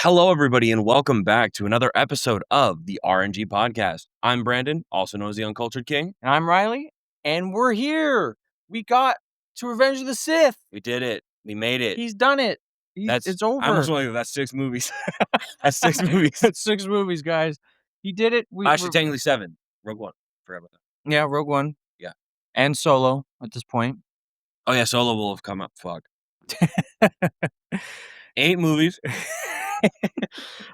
Hello, everybody, and welcome back to another episode of the R.N.G podcast. I'm Brandon, also known as the Uncultured King. And I'm Riley, and we're here. We got to Revenge of the Sith. We did it. We made it. He's done it. It's over. I almost want to that's 6 movies. That's 6 movies. That's 6 movies, guys. He did it. Actually, technically 7. Rogue One. Forgot about that. Yeah, Rogue One. Yeah. And Solo at this point. Oh, yeah, Solo will have come up. Fuck. 8 movies.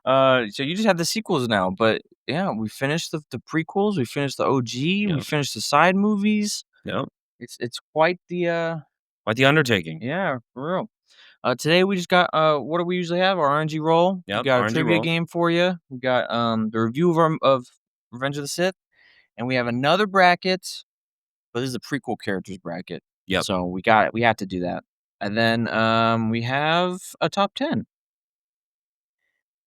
So you just have the sequels now, but yeah, we finished the prequels, we finished the OG, we finished the side movies. Yep. It's quite the undertaking. Yeah, for real. Today we just got what do we usually have? Our RNG roll. Yep, We got RNG a trivia roll. game for you. We got the review of Revenge of the Sith, and we have another bracket, but this is a prequel characters bracket. Yep. So we had to do that. And then we have a top 10.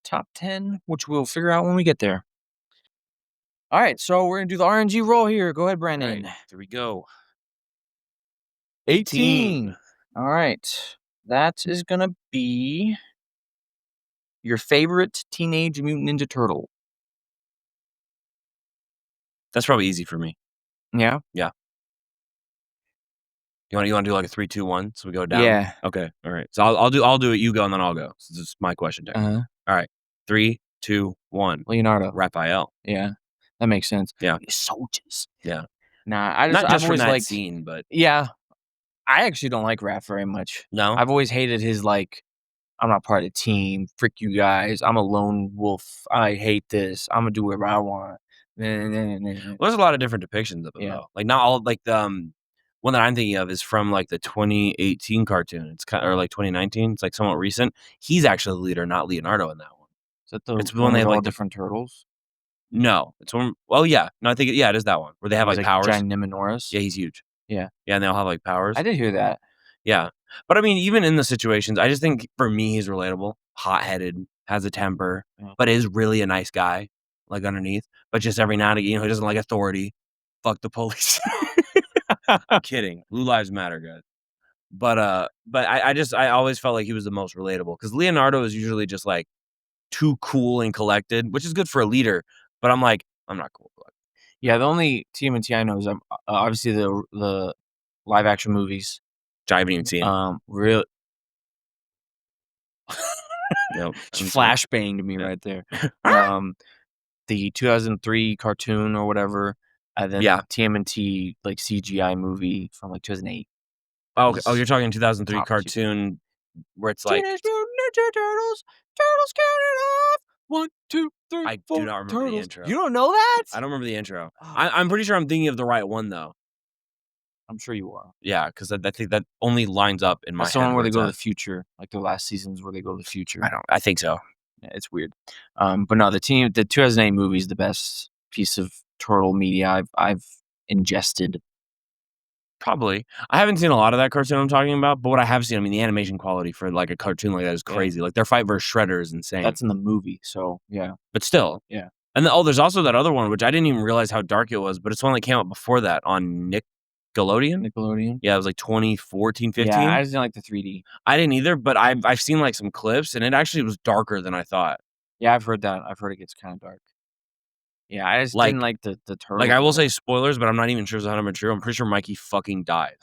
Top 10, which we'll figure out when we get there. All right, so we're gonna do the RNG roll here. Go ahead, Brandon. Right, here we go. 18. All right. That is gonna be your favorite Teenage Mutant Ninja Turtle. That's probably easy for me. Yeah? Yeah. You want to do like a 3, 2, 1, so we go down? Yeah. Okay. All right. So I'll do it. You go, and then I'll go. So this is my question. Uh-huh. All right. 3, 2, 1. Leonardo. Raphael. Yeah. That makes sense. Yeah. His soldiers. Yeah. Nah, Not just I've from always that liked scene, but Yeah. I actually don't like Raph very much. no. I've always hated his I'm not part of the team. Frick you guys. I'm a lone wolf. I hate this. I'm gonna do whatever I want. Well, there's a lot of different depictions of him, though. Like not all like the one that I'm thinking of is from like the 2018 cartoon. It's kind or like 2019. It's like somewhat recent. He's actually the leader, not Leonardo in that one. Is that the It's one they with have all like different turtles? No, it's one. Well, yeah, no, I think it is that one where they have like powers. Ginormous. Yeah, he's huge. Yeah, and they all have like powers. I did hear that. Yeah, but I mean, even in the situations, I just think for me, he's relatable, hot-headed, has a temper, but is really a nice guy, like underneath. But just every now and again, he doesn't like authority. Fuck the police. I'm kidding. Blue lives matter, guys. But I always felt like he was the most relatable because Leonardo is usually just like too cool and collected, which is good for a leader. But I'm like, I'm not cool. Yeah, the only TMNT I know is obviously the live action movies. Which I haven't even seen. Real. Nope. Flashbanged me right there. The 2003 cartoon or whatever, and then TMNT like CGI movie from like 2008. Oh, you're talking 2003 cartoon where it's like Teenage Mutant Ninja Turtles, turtles counted off. 1, 2, 3, I 4, do not remember turtles. the intro. You don't know that? I don't remember the intro. I'm pretty sure I'm thinking of the right one though. I'm sure you are. Yeah, because I think that only lines up in my head. That's the one where they go to the future, like the last seasons where they go to the future. I think so. Yeah, it's weird. But no, the 2008 movie is the best piece of turtle media I've ingested. Probably. I haven't seen a lot of that cartoon I'm talking about, but what I have seen, I mean, the animation quality for like a cartoon like that is crazy. Like their fight versus Shredder is insane. That's in the movie, so yeah. But still. Yeah. And there's also that other one, which I didn't even realize how dark it was, but it's one that came out before that on Nickelodeon? Yeah, it was like 2014, 15. Yeah, I just didn't like the 3D. I didn't either, but I've seen like some clips, and it actually was darker than I thought. Yeah, I've heard that. I've heard it gets kind of dark. Yeah, I just didn't like the turtle. Like, I will say spoilers, but I'm not even sure it's 100% true. I'm pretty sure Mikey fucking dies.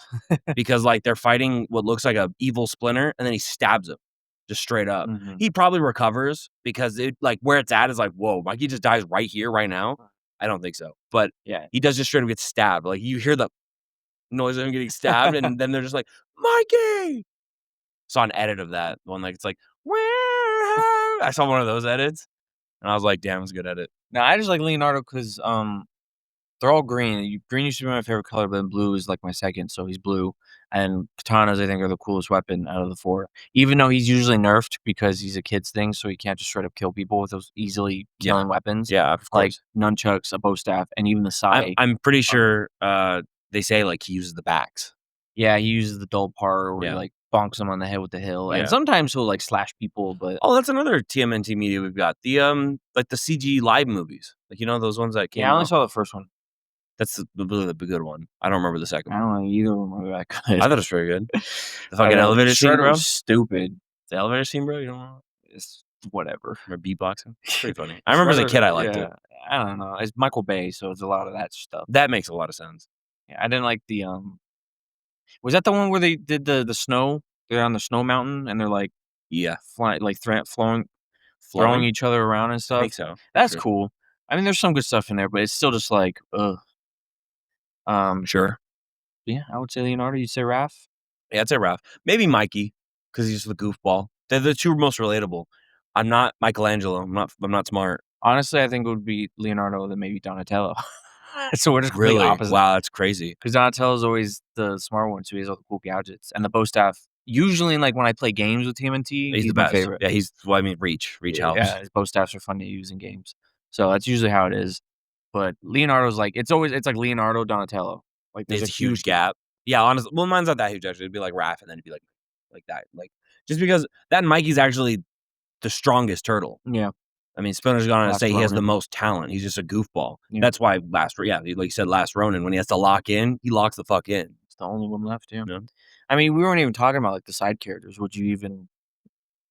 Because, like, they're fighting what looks like a evil Splinter, and then he stabs him. Just straight up. Mm-hmm. He probably recovers, because, it like, where it's at is like, whoa, Mikey just dies right here, right now? I don't think so. But, yeah, he does just straight up get stabbed. Like, you hear the noise of him getting stabbed, and then they're just like, Mikey! Saw an edit of that. One, like, it's like, I saw one of those edits, and I was like, damn, it's a good edit. Now, I just like Leonardo because they're all green. Green used to be my favorite color, but then blue is like my second, so he's blue. And katanas, I think, are the coolest weapon out of the 4. Even though he's usually nerfed because he's a kid's thing, so he can't just straight up kill people with those easily killing weapons. Yeah, of course. Like nunchucks, a bow staff, and even the sai. I'm pretty sure they say like he uses the backs. Yeah, he uses the dull part where he like bonks him on the head with the hill, and sometimes he'll like slash people. But that's another TMNT media we've got, the like the CG live movies, like those ones that came. Yeah, I only saw the first one. That's the good one. I don't remember the second one. I don't know either one that good. I thought it was very good. The fucking elevator scene, bro. Stupid. The elevator scene, bro. You don't know. whatever. Or beatboxing. It's pretty funny. I remember as a kid, I liked it. I don't know. It's Michael Bay, so it's a lot of that stuff. That makes a lot of sense. Yeah, I didn't like the was that the one where they did the snow? They're on the snow mountain and they're like Yeah. throwing Flowing? each other around and I stuff. think so. That's Sure. cool. I mean, there's some good stuff in there, but it's still just like, ugh. Sure. Yeah, I would say Leonardo. You'd say Raph. Yeah, I'd say Ralph. Maybe Mikey, because he's the goofball. They're the two most relatable. I'm not Michelangelo. I'm not smart. Honestly, I think it would be Leonardo than maybe Donatello. So we're just complete Really? opposite. Wow, that's crazy. Because Donatello's always the smart one, so he has all the cool gadgets. And the bow staff, usually, like, when I play games with TMNT, He's the my best. favorite. Yeah, reach. Reach helps. Yeah, his bow staffs are fun to use in games. So that's usually how it is. But Leonardo's like it's like Leonardo, Donatello. Like, there's There's a a huge gap. Yeah, honestly, well, mine's not that huge actually. It'd be like Raph, and then it'd be like that. Like just because that Mikey's actually the strongest turtle. Yeah. I mean, Spinner's gonna Last say he has the Ronin. most talent. He's just a goofball. Yeah. That's why like you said, Last Ronin, when he has to lock in, he locks the fuck in. It's the only one left, yeah. You know? I mean, we weren't even talking about, like, the side characters. Would you even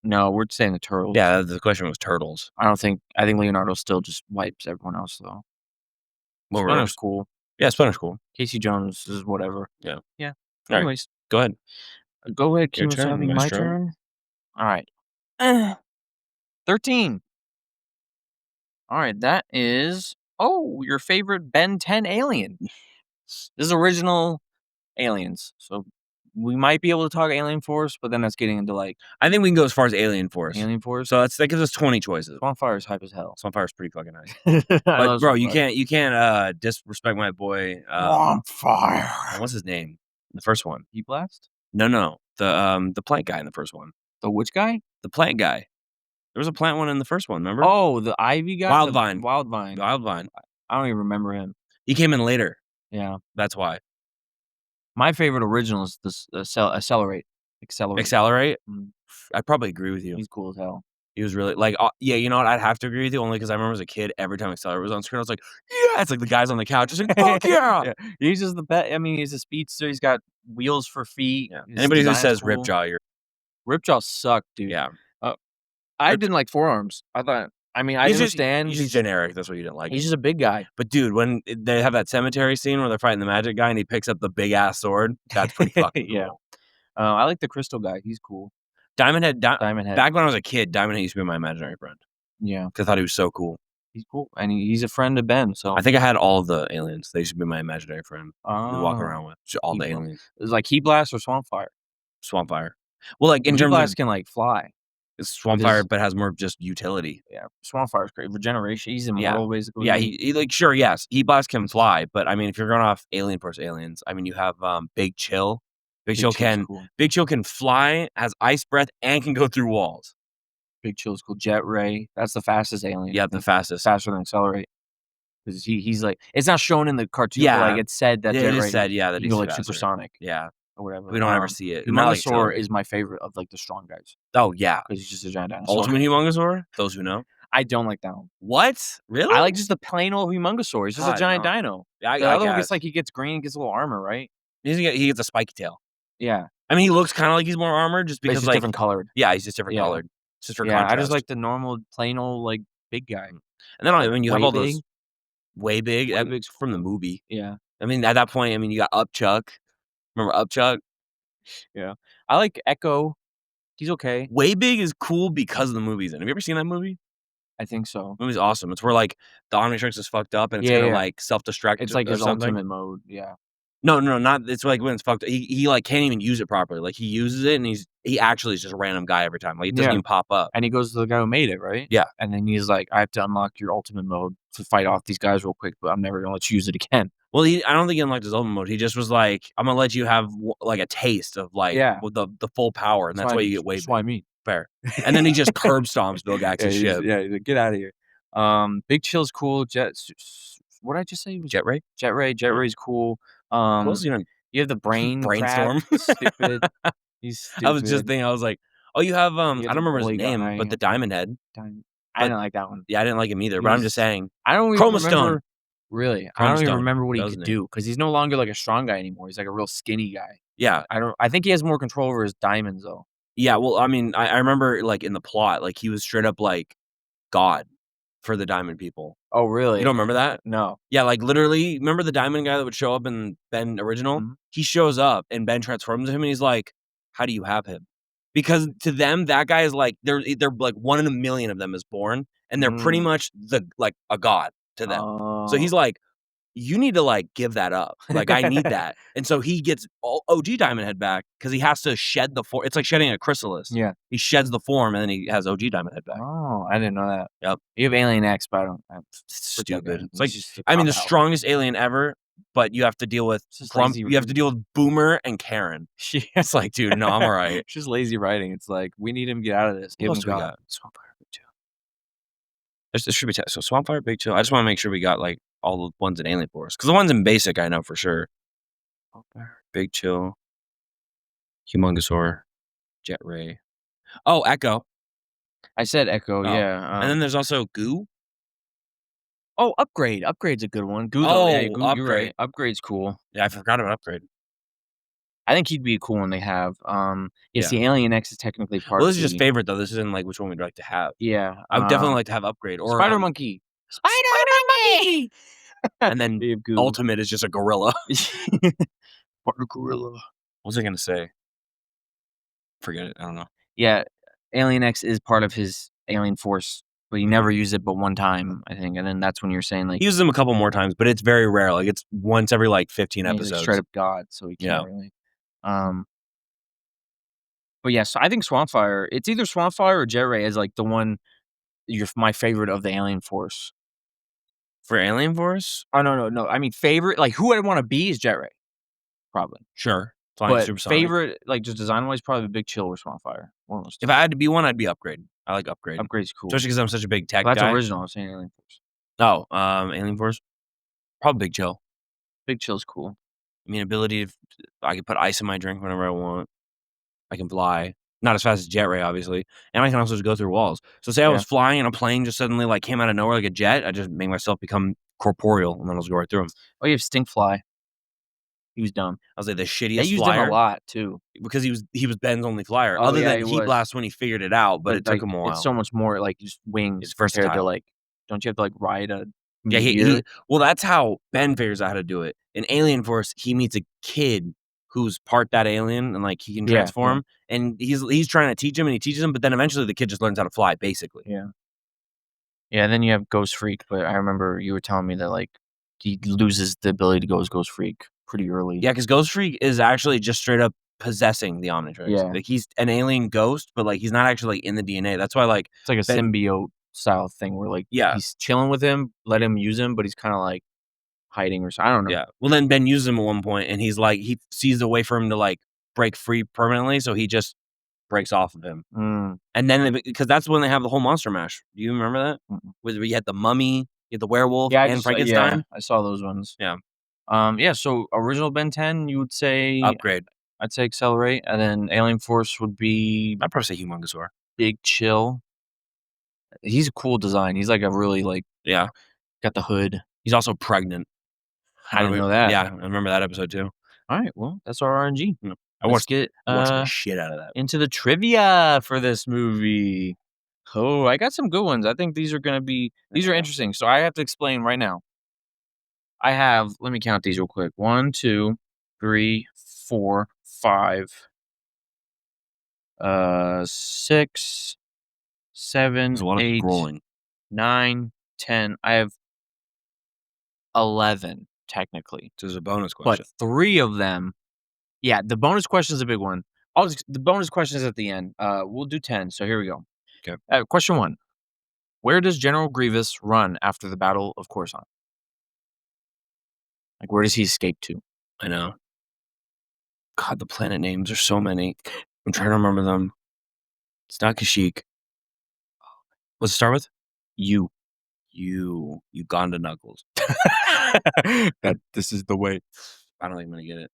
No, we're saying the turtles. Yeah, the question was turtles. I think Leonardo still just wipes everyone else, though. Well, Splinter's cool. Yeah, Splinter's cool. Casey Jones is whatever. Yeah. Yeah. All right. Anyways, Go ahead. go ahead, Your turn, Kemosabe. My maestro. turn? Alright. 13. Alright, that is your favorite Ben 10 alien. This is original Aliens, so we might be able to talk Alien Force, but then that's getting into, like, I think we can go as far as Alien Force. Alien Force. So that gives us 20 choices. Swampfire is hype as hell. Swampfire's pretty fucking nice. I But love bro, Swampfire. you can't disrespect my boy. Swampfire. What's his name? The first one. Heat Blast? No. The plant guy in the first one. The which guy? The plant guy. There was a plant one in the first one. Remember? Oh, the Ivy guy. Wildvine. Wildvine. Wildvine. I don't even remember him. He came in later. Yeah. That's why. My favorite original is this Accelerate. Accelerate. Mm. I'd probably agree with you. He's cool as hell. He was really like, yeah, you know what? I'd have to agree with you only because I remember as a kid, every time Accelerate was on screen, I was like, yeah, it's like the guys on the couch just like, fuck yeah. Yeah. He's just the best. I mean, he's a speedster. He's got wheels for feet. Yeah. His Anybody who design's says cool. Ripjaw, Ripjaw sucked, dude. Yeah. I didn't like forearms. I thought. I mean, I understand. He's just generic. That's what you didn't like. He's just a big guy. But dude, when they have that cemetery scene where they're fighting the magic guy and he picks up the big ass sword, that's pretty fucking cool. Yeah. I like the crystal guy. He's cool. Diamond Head. Back when I was a kid, Diamond Head used to be my imaginary friend. Yeah. Because I thought he was so cool. He's cool. And he's a friend of Ben, so. I think I had all the aliens. They used to be my imaginary friend. We walk around with all the aliens. It's like Heat Blast or Swampfire. Swampfire. Well, like in terms Blast of can like fly. It's Swampfire, but has more just utility. Yeah, Swampfire's great. Regeneration. He's immortal, basically. Yeah, he like sure, yes, Heat Blast can fly, but I mean, if you're going off Alien versus Aliens, I mean, you have Big Chill. Big Chill can fly, has ice breath, and can go through walls. Big Chill's cool. Jet Ray. That's the fastest alien. Yeah, the fastest. Faster than Accelerate. Because he's like, it's not shown in the cartoon. Yeah, but like it's said that Jet Ray. Said that he he's go like faster. supersonic. Yeah. Or whatever. We don't ever see it. Humongosaur is my favorite of like the strong guys. Oh yeah, because he's just a giant dinosaur. Ultimate Humongosaur. Those who know. I don't like that one. What? Really? I like just the plain old Humongosaur. He's just a giant dino. Yeah, the other one gets like he gets green, gets a little armor, right? He gets a spiky tail. Yeah. I mean, he looks kind of like he's more armored just because he's like different colored. Yeah, he's just different colored. It's just for contrast. I just like the normal plain old like big guy. And then I mean, you have all those way big. Way big from the movie. Yeah. I mean, at that point, I mean, you got Upchuck. Remember Upchuck? Yeah. I like Echo. He's okay. Way Big is cool because of the movies. Have you ever seen that movie? I think so. The movie's awesome. It's where like the Omnitrix is fucked up and it's gonna like self-destruct. It's like his ultimate mode. Yeah. No, not. It's like when it's fucked up. He like can't even use it properly. Like he uses it and he actually is just a random guy every time. Like it doesn't even pop up. And he goes to the guy who made it, right? Yeah. And then he's like, I have to unlock your ultimate mode to fight off these guys real quick, but I'm never gonna let you use it again. Well, I don't think he unlocked his ultimate mode. He just was like, I'm gonna let you have like a taste of like with the full power, and that's why you get way. That's what I mean. Fair. And then he just curb stomps Bill Gax's ship. Yeah, get out of here. Big Chill's cool. What did I just say? Jet Ray. Jet Ray's cool. You have the brainstorm. Stupid. He's stupid. I was just thinking. I was like, oh, you have I don't remember his name, but the Diamond Head. I didn't like that one. Yeah, I didn't like him either. But I'm just saying. I don't even remember. Really, I don't even Stone. remember what he could do because he's no longer like a strong guy anymore. He's like a real skinny guy. Yeah, I think he has more control over his diamonds though. Yeah, well, I mean, I remember, like, in the plot, like, he was straight up, like, God for the Diamond people. Oh, You really? don't remember that? No. Yeah, like, literally, remember the Diamond guy that would show up in Ben original? Mhm. He shows up, and Ben transforms him, and he's like, "How do you have him?" Because to them, that guy is like they're like 1 in a million of them is born, and they're pretty Mm. much like, a god to them. So Oh. he's like, "You need to, like, give that up. Like, I need that." And so he gets OG Diamond Head back because he has to shed the form. It's like shedding a chrysalis. Yeah. He sheds the form, and then he has OG Diamond Head back. Oh, I didn't know that. Yep. You have Alien X, but I don't forget that. Stupid. It's like, It's just a I mean, cop the out. strongest alien ever, but you have to deal with It's just Grump. lazy You have to deal with Boomer and Karen. Yeah. It's like, dude, no, I'm alright. It's just lazy writing. It's like, we need him to get out of this. What Give him else do we God. got? Swampfire, Big Chill. This should be so Swampfire, Big Chill. I just wanna make sure we got, like, all the ones in Alien Force, because the ones in Basic I know for sure. Swampfire, Big Chill, Humongousaur, Jet Ray. Oh, Echo. I said Echo, Oh, yeah. and then there's also Goo. Oh, Upgrade. Upgrade's a good one. Goo, though. Yeah, Oh, Goo, you're right. Upgrade. Upgrade's cool. Yeah, I forgot about Upgrade. I think he'd be a cool one they have. Yeah, Yeah. see, Alien X is technically part Well, of this is just the favorite, though. This isn't, like, which one we'd like to have. yeah, I would definitely like to have Upgrade or, Spider Monkey. Spider Monkey! And then They have Goo. Ultimate is just a gorilla. Part of gorilla. What was I gonna say? Forget it. I don't know. Yeah, Alien X is part of his Alien Force, but he never used it but one time, I think, and then that's when you're saying, like, He uses them a couple more times, but it's very rare. Like, it's once every, like, 15 yeah, he's, like, episodes. straight up God, so he Yeah. can't really, but yeah, so I think Swampfire it's either Swampfire or Jet Ray is, like, the one my favorite of the Alien Force. For Alien Force? Oh, no, I mean, favorite like, who I'd wanna be is Jet Ray, probably, Sure. Flying but Supersonic. favorite, like, just design-wise, probably Big Chill or Swampfire, one of those 2. If I had to be one, I'd be Upgrade. I like Upgrade. Upgrade's cool. Especially because 'cause I'm such a big tech Well, that's guy. original, I was saying Alien Force. Oh, Alien Force? Probably Big Chill. Big Chill's cool. I mean, ability of I can put ice in my drink whenever I want. I can fly. Not as fast as Jet Ray, obviously, and I can also just go through walls. So say I Yeah. was flying and a plane just suddenly, like, came out of nowhere like a jet, I just make myself become corporeal, and then I'll just go right through them. Oh, you have Stinkfly. He was dumb. I was like the They shittiest used flyer. him a lot too. Because he was Ben's only flyer, Oh, other yeah, than he Heat was. Blast when he figured it out, but it took like, him a while. it's so much more like just wings It's compared to, versatile. like, don't you have to, like, ride a Yeah, meteor? well, that's how Ben figures out how to do it. In Alien Force, he meets a kid who's part that alien, and, like, he can Yeah, transform, and he's trying to teach him, and he teaches him, but then eventually the kid just learns how to fly, basically. yeah. Yeah, and then you have Ghost Freak, but I remember you were telling me that, like, he loses the ability to go as Ghost Freak pretty early. Yeah, because Ghost Freak is actually just straight up possessing the Omnitrix. Yeah. Like, he's an alien ghost, but, like, he's not actually, like, in the DNA. That's why, like, It's like a Ben symbiote style thing where, like, Yeah. he's chilling with him, let him use him, but he's kinda, like, hiding or I don't know. Yeah. Well, then Ben uses him at one point, and he's like he sees a way for him to, like, break free permanently, so he just breaks off of him. Mm, And then because that's when they have the whole monster mash. Do you remember that? mm-mm. Where you had the mummy, you had the werewolf, Yeah, and Frankenstein? I saw those ones. Yeah. Yeah, so original Ben 10, you would say Upgrade. I'd say Accelerate, and then Alien Force would be I'd probably say Humongousaur. Big Chill. He's a cool design. He's like a really, like, Yeah. got the hood. He's also pregnant. I didn't know that. Yeah, I remember that episode too. Alright, well, that's our RNG. I Let's watched get, the shit out of that. into the trivia for this movie. Oh, I got some good ones. I think these are gonna be these are Yeah. interesting. So I have to explain right now. I have let me count these real quick. 1, 2, 3, 4, 5, 6, 7, There's a lot of 8, scrolling. 9, 10. I have 11 technically, So there's a bonus but question. 3 of them yeah, the bonus question is a big one. The bonus question is at the end. We'll do 10, so here we go. Okay. Question 1. Where does General Grievous run after the Battle of Coruscant? Like, where does he escape to? I know. God, the planet names, there's so many. I'm trying to remember them. It's not Kashyyyk. What's it start with? You. Uganda Knuckles. This is the way. I don't think I'm gonna get it.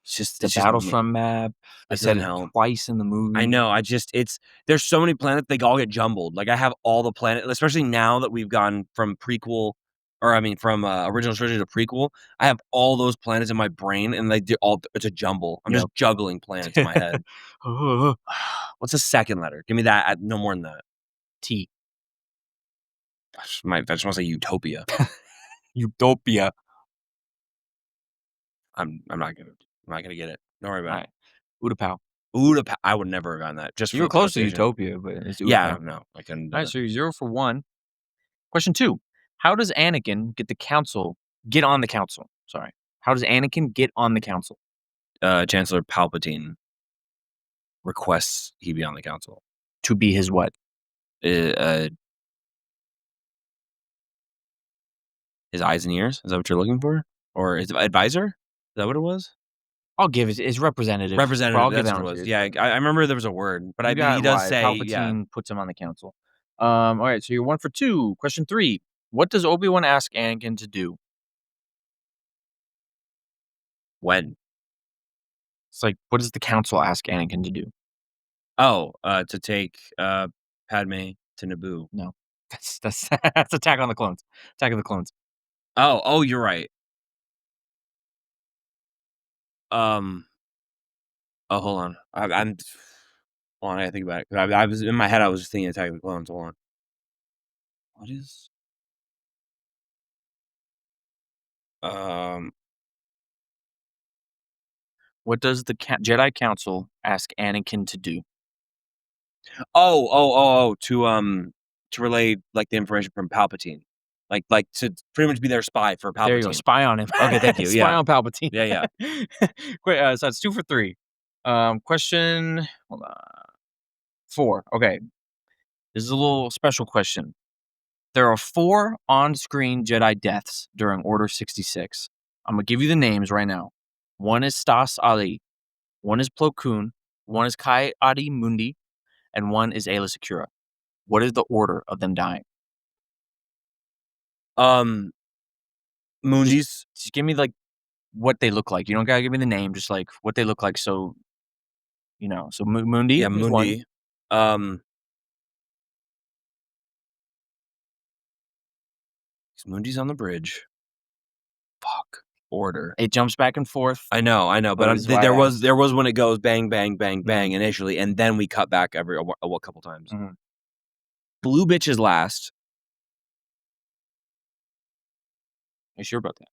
It's just It's the just Battlefront map. I It said doesn't it help. twice in the movie. I know. There's so many planets, they all get jumbled. Like, I have all the planets, especially now that we've gone from prequel, or I mean, from original trilogy to prequel. I have all those planets in my brain, and it's a jumble. I'm just juggling planets in my head. What's the second letter? Give me that. No more than that. T. I just want to say Utopia. Utopia. I'm not gonna get it. Don't worry about All right. Utapau. it. Utah. I would never have gotten that. Just You for were the close to pronunciation. Utopia, but it's Yeah, Utapau. no, I couldn't do All right, so you're 0 for 1. Question 2. How does Anakin get on the council? Sorry. How does Anakin get on the council? Chancellor Palpatine requests he be on the council. To be his what? His eyes and ears? Is that what you're looking for? Or his advisor? Is that what it was? I'll give it. It's representative. Representative. I'll give That's that what it one was. to you. Yeah, I remember there was a word, but You got he it does right. say, Palpatine puts him on the council. All right, so you're 1 for 2. Question 3. What does Obi-Wan ask Anakin to do? when? It's like, what does the council ask Anakin to do? Oh, to take Padme to Naboo. No. That's that's Attack on the Clones. Attack of the Clones. Oh, you're right. Oh, hold on. I'm hold on, I gotta think about it. 'Cause I was in my head. I was just thinking Attack of the Clones. Hold on. What is? Um. What does the Jedi Council ask Anakin to do? To relay like the information from Palpatine, like to pretty much be their spy for There you go. Palpatine. Spy on him. Okay, thank you. Spy Yeah, on Palpatine. yeah. Quick, so that's 2 for 3. Question, hold on, 4. Okay. This is a little special question. There are 4 on-screen Jedi deaths during Order 66. I'm gonna give you the names right now. One is Stas Ali, one is Plo Koon, one is Kai Adi Mundi, and one is Aayla Secura. What is the order of them dying? Moondies. Just give me like what they look like. You don't gotta give me the name, just like what they look like. So so Mundi Yeah, is one. Mundi. Um, Mundi's on the bridge. Fuck. Order. It jumps back and forth. I know, But but this is why there I was asked. when it goes bang, bang, bang, bang initially, and then we cut back every a couple times. Mhm. Blue bitch is last. You sure about that?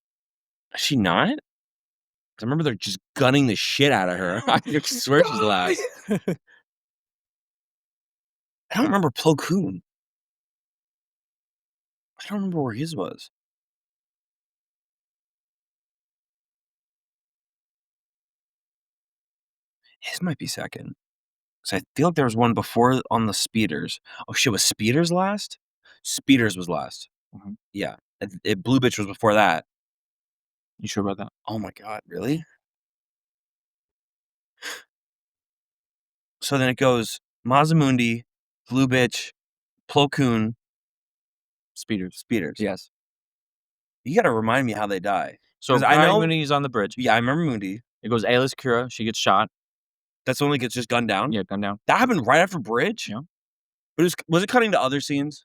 Is she not? 'Cause I remember they're just gunning the shit out of her. I swear she's last. I don't remember Plo Koon. I don't remember where his was. His might be second. 'Cause I feel like there was one before on the speeders. Oh shit, was speeders last? Speeders was last. Mhm. Yeah. Blue bitch was before that. You sure about that? Oh my god, really? So then it goes Mazamundi, Blue bitch, Plo Koon, Speeders. speeders. Yes. You gotta remind me how they die. So 'Cause I Kai know. Mundi is on the bridge. Yeah, I remember Mundi. It goes Aayla Secura. She gets shot. That's the one that gets just gunned down? Yeah, gunned down. That happened right after Bridge? Yeah. But was it cutting to other scenes?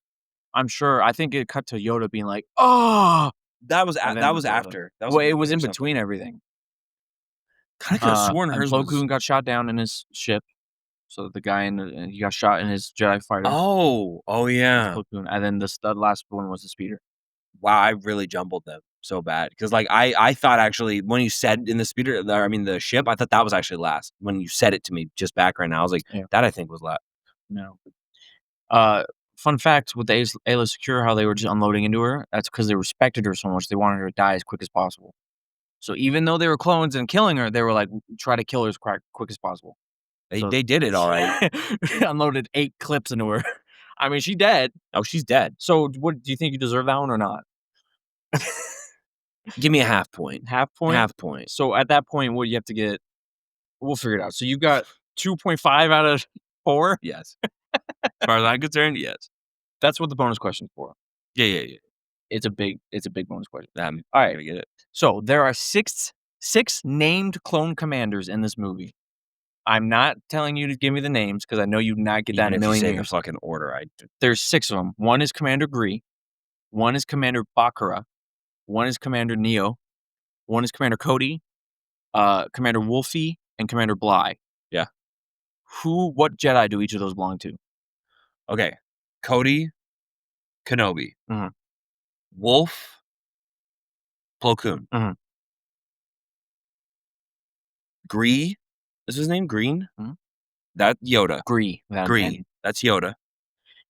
I'm sure. I think it cut to Yoda being like, "Oh!" That was And that then was Yoda. after. That was Well, a it was movie or in something. between everything. I could have sworn And hers Plo was. Koon got shot down in his ship. So the guy he got shot in his Jedi fighter. Oh That's yeah. Plo Koon. And then the last one was the speeder. Wow, I really jumbled them so bad because like I thought actually when you said in the speeder, the ship, I thought that was actually last. When you said it to me just back right now, I was like, Yeah. that I think was last. No. Fun fact with the Aayla Secure, how they were just unloading into her. That's because they respected her so much. They wanted her to die as quick as possible. So even though they were clones and killing her, they were like, try to kill her as quick as possible. They did it all right. Unloaded 8 clips into her. I mean, she's dead. Oh, she's dead. So what do you think you deserve that one or not? Give me a half point. Half point? Half point. So at that point, what do you have to get? We'll figure it out. So you got 2.5 out of 4? Yes. As far as I'm concerned, yes. That's what the bonus question's for. Yeah. It's a big bonus question. I'm All right. gonna get it. So there are six named clone commanders in this movie. I'm not telling you to give me the names because I know you'd not get that Even in a if you million say the years. fucking order, There's 6 of them. One is Commander Gree. One is Commander Bakura. One is Commander Neo. One is Commander Cody. Commander Wolfie and Commander Bly. Yeah. What Jedi do each of those belong to? Okay. Cody, Kenobi. Mhm. Wolf, Plo Koon. Mhm. Gree, is his name Green? Mhm. That Yoda. Gree. Gree, that's Yoda.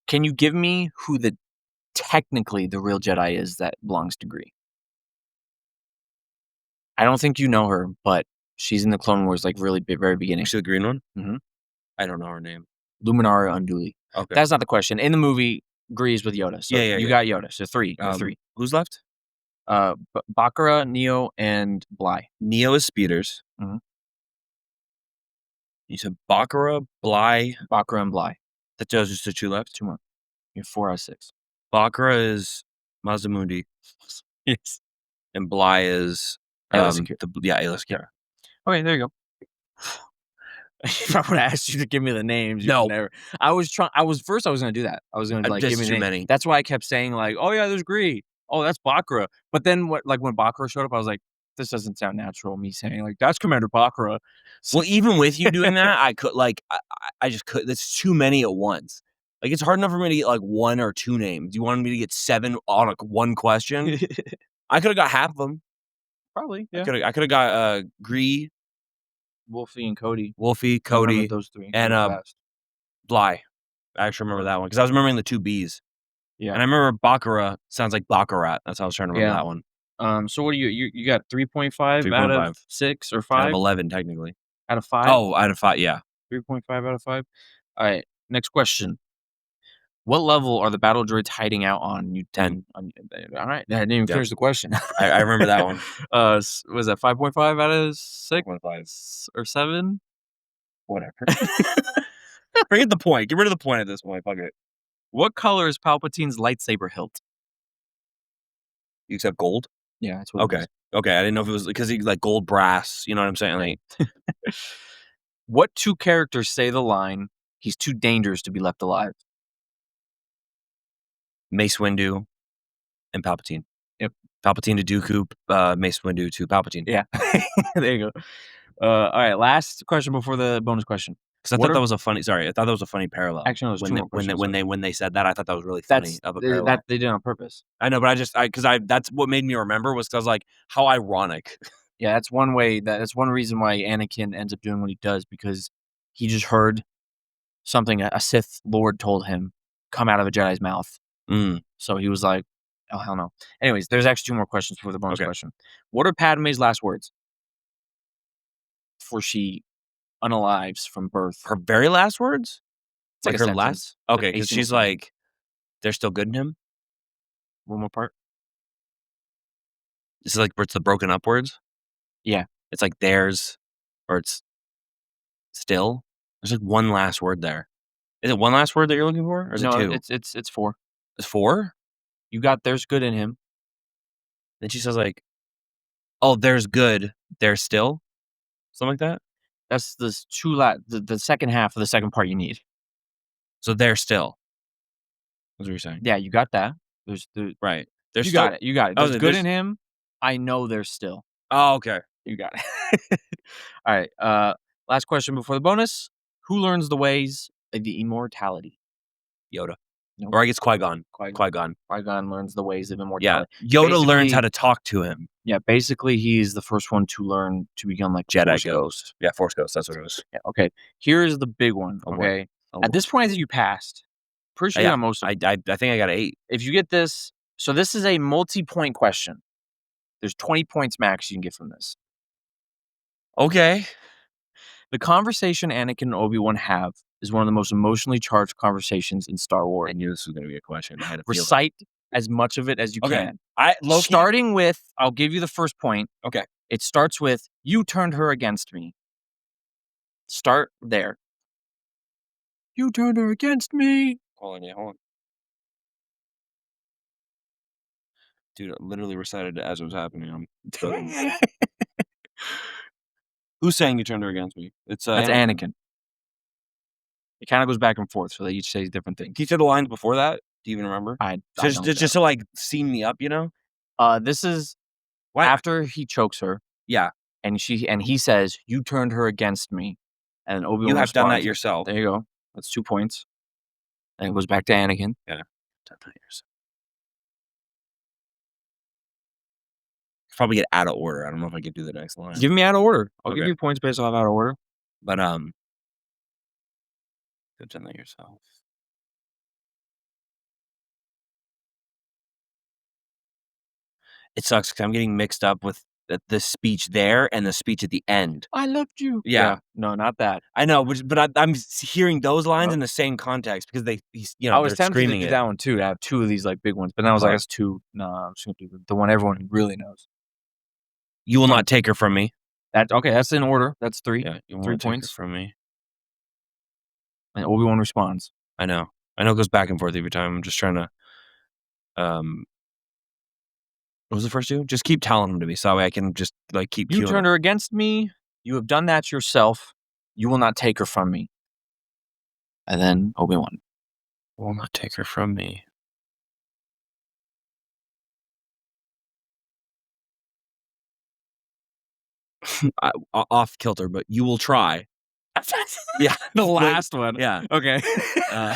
Can you give me who technically the real Jedi is that belongs to Gree? I don't think you know her, but she's in the Clone Wars, like, really very beginning. Is she the green one? Mhm. I don't know her name. Luminara Unduli. Okay. That's not the question. In the movie, Gree is with Yoda, so Yeah. you got Yoda. So 3. You're 3. Who's left? Baccarat, Neo, and Bly. Neo is Speeders. Mhm. You said Baccarat, Bly. Baccarat and Bly. That's just the 2 left? 2 more. You have 4 out of 6. Baccarat is Masamune. Yes. And Bly is Ayla Secure. Ayla Secure. Okay, there you go. If I would have asked you to give me the names, you No. would never. I was gonna do that. I was gonna like Just give me the too name. many. That's why I kept saying like, oh yeah, there's Gree. Oh, that's Baccarat. But then when Baccarat showed up, I was like, this doesn't sound natural. Me saying like that's Commander Baccarat. So, Well, even with you doing that, I could I just could. That's too many at once. Like it's hard enough for me to get like 1 or 2 names. You wanted me to get 7 on like 1 question? I could have got half of them. probably I yeah. could have got Gree, Wolfie and Cody. Wolfie, I remember Cody, those 3 and really fast. Bly. I actually remember that one because I was remembering the 2 Bs. Yeah, And I remember Baccarat sounds like Baccarat. That's how I was trying to remember yeah. that one. So what do you got 3.5 out of 3.5. 6 or Out 5 of 11, technically. out of 5? Oh, out of 5, yeah. 3.5 out of 5. All right, next question. What level are the battle droids hiding out on? 10. All right, I didn't even Yep. finish the question. I remember that one. Was that 5.5 out of 6 1.5. or 7? Whatever. Forget the point. Get rid of the point at this point. Fuck it. What color is Palpatine's lightsaber hilt? You accept gold? Yeah, that's what it Okay. is. Okay. I didn't know if it was because he like gold brass. You know what I'm saying? Like What 2 characters say the line, "He's too dangerous to be left alive"? Mace Windu and Palpatine. Yep. Palpatine to Dooku, Mace Windu to Palpatine. Yeah. There you go. All right, last question before the bonus question. Because I thought that was a funny. Sorry, I thought that was a funny parallel. Actually, no, there's 2 more questions. When they said that, I thought that was really funny of a parallel. That they did on purpose. I know, but that's what made me remember was because like how ironic. Yeah, that's one way that's one reason why Anakin ends up doing what he does because he just heard something a Sith Lord told him come out of a Jedi's mouth. Mm. So he was like, "Oh hell no." Anyways, there's actually 2 more questions for the bonus Okay. question. What are Padme's last words before she unalives from birth? Her very last words? It's like Like a her sentence. last? Okay, because a single she's sentence. like, they're still good in him. One more part. This is like where it's the broken up words. Yeah. It's like theirs, or it's still. There's like one last word there. Is it one last word that you're looking for, or is it No, 2? it's 4. It's 4. You got there's good in him. Then she says like, "Oh, there's good. There's still." Something like that. That's the second half of the second part you need. So they're still. That's what you're saying, Yeah, you got that. There's right? There's you still. got it. You got it. Oh, There's good in him. I know there's still. Oh, okay. You got it. All right. Last question before the bonus. Who learns the ways of the immortality? Yoda. Nope. Or I guess Qui-Gon. Qui-Gon. Qui-Gon. Qui-Gon learns the ways of Yeah. immortality. Yoda learns Basically- how to talk to him. Yeah, basically he's the first one to learn to become like Jedi Force Ghost. Yeah, Force Ghost. That's what it was. Yeah, okay. Here's the big one. Oh, boy. Okay. Oh, At this point, I think you passed. Pretty sure you got most of it. I think I got 8. If you get this, so this is a multi-point question. There's 20 points max you can get from this. Okay. The conversation Anakin and Obi-Wan have is one of the most emotionally charged conversations in Star Wars. I knew this was going to be a question. I had to feel Recite as much of it as you can. Starting with, I'll give you the first point. Okay. It starts with, "You turned her against me." Start there. "You turned her against me." Hold on. Dude, I literally recited it as it was happening. I'm struggling. Who's saying you turned her against me? It's That's Anakin. It kind of goes back and forth, so they each say different things. Can you say the lines before that? Do you even remember? I Just to like steam me up, you know? This is Why? after he chokes her. Yeah. And he says, "You turned her against me." and Obi-Wan You have done that responds, yourself. There you go. That's 2 points. And it goes back to Anakin. Yeah. Done that yourself. Probably get out of order. I don't know if I could do the next line. Give me out of order. I'll give Okay. you points based off out of order. But, you've done that yourself. It sucks because I'm getting mixed up with the speech there and the speech at the end. I loved you. Yeah. No, not that. I know, but I'm hearing those lines in the same context because I was they're tempted to screaming do it. that one too, to have 2 of these, like, big ones, but then I was like, But "That's 2." No, I'm just gonna do the one everyone really knows. you will not take her from me. Okay, that's in order. That's 3. Yeah, you will 3 not take her points. from me. And Obi-Wan responds. I know. It goes back and forth every time. I'm just trying to, what was the first 2? Just keep telling them to me so that way I can just, like, keep You cueing turned them. her against me. You have done that yourself. You will not take her from me. And then Obi-Wan. Will not take her from me. Off kilter, but you will try. Yeah, The last one. Yeah. Okay. All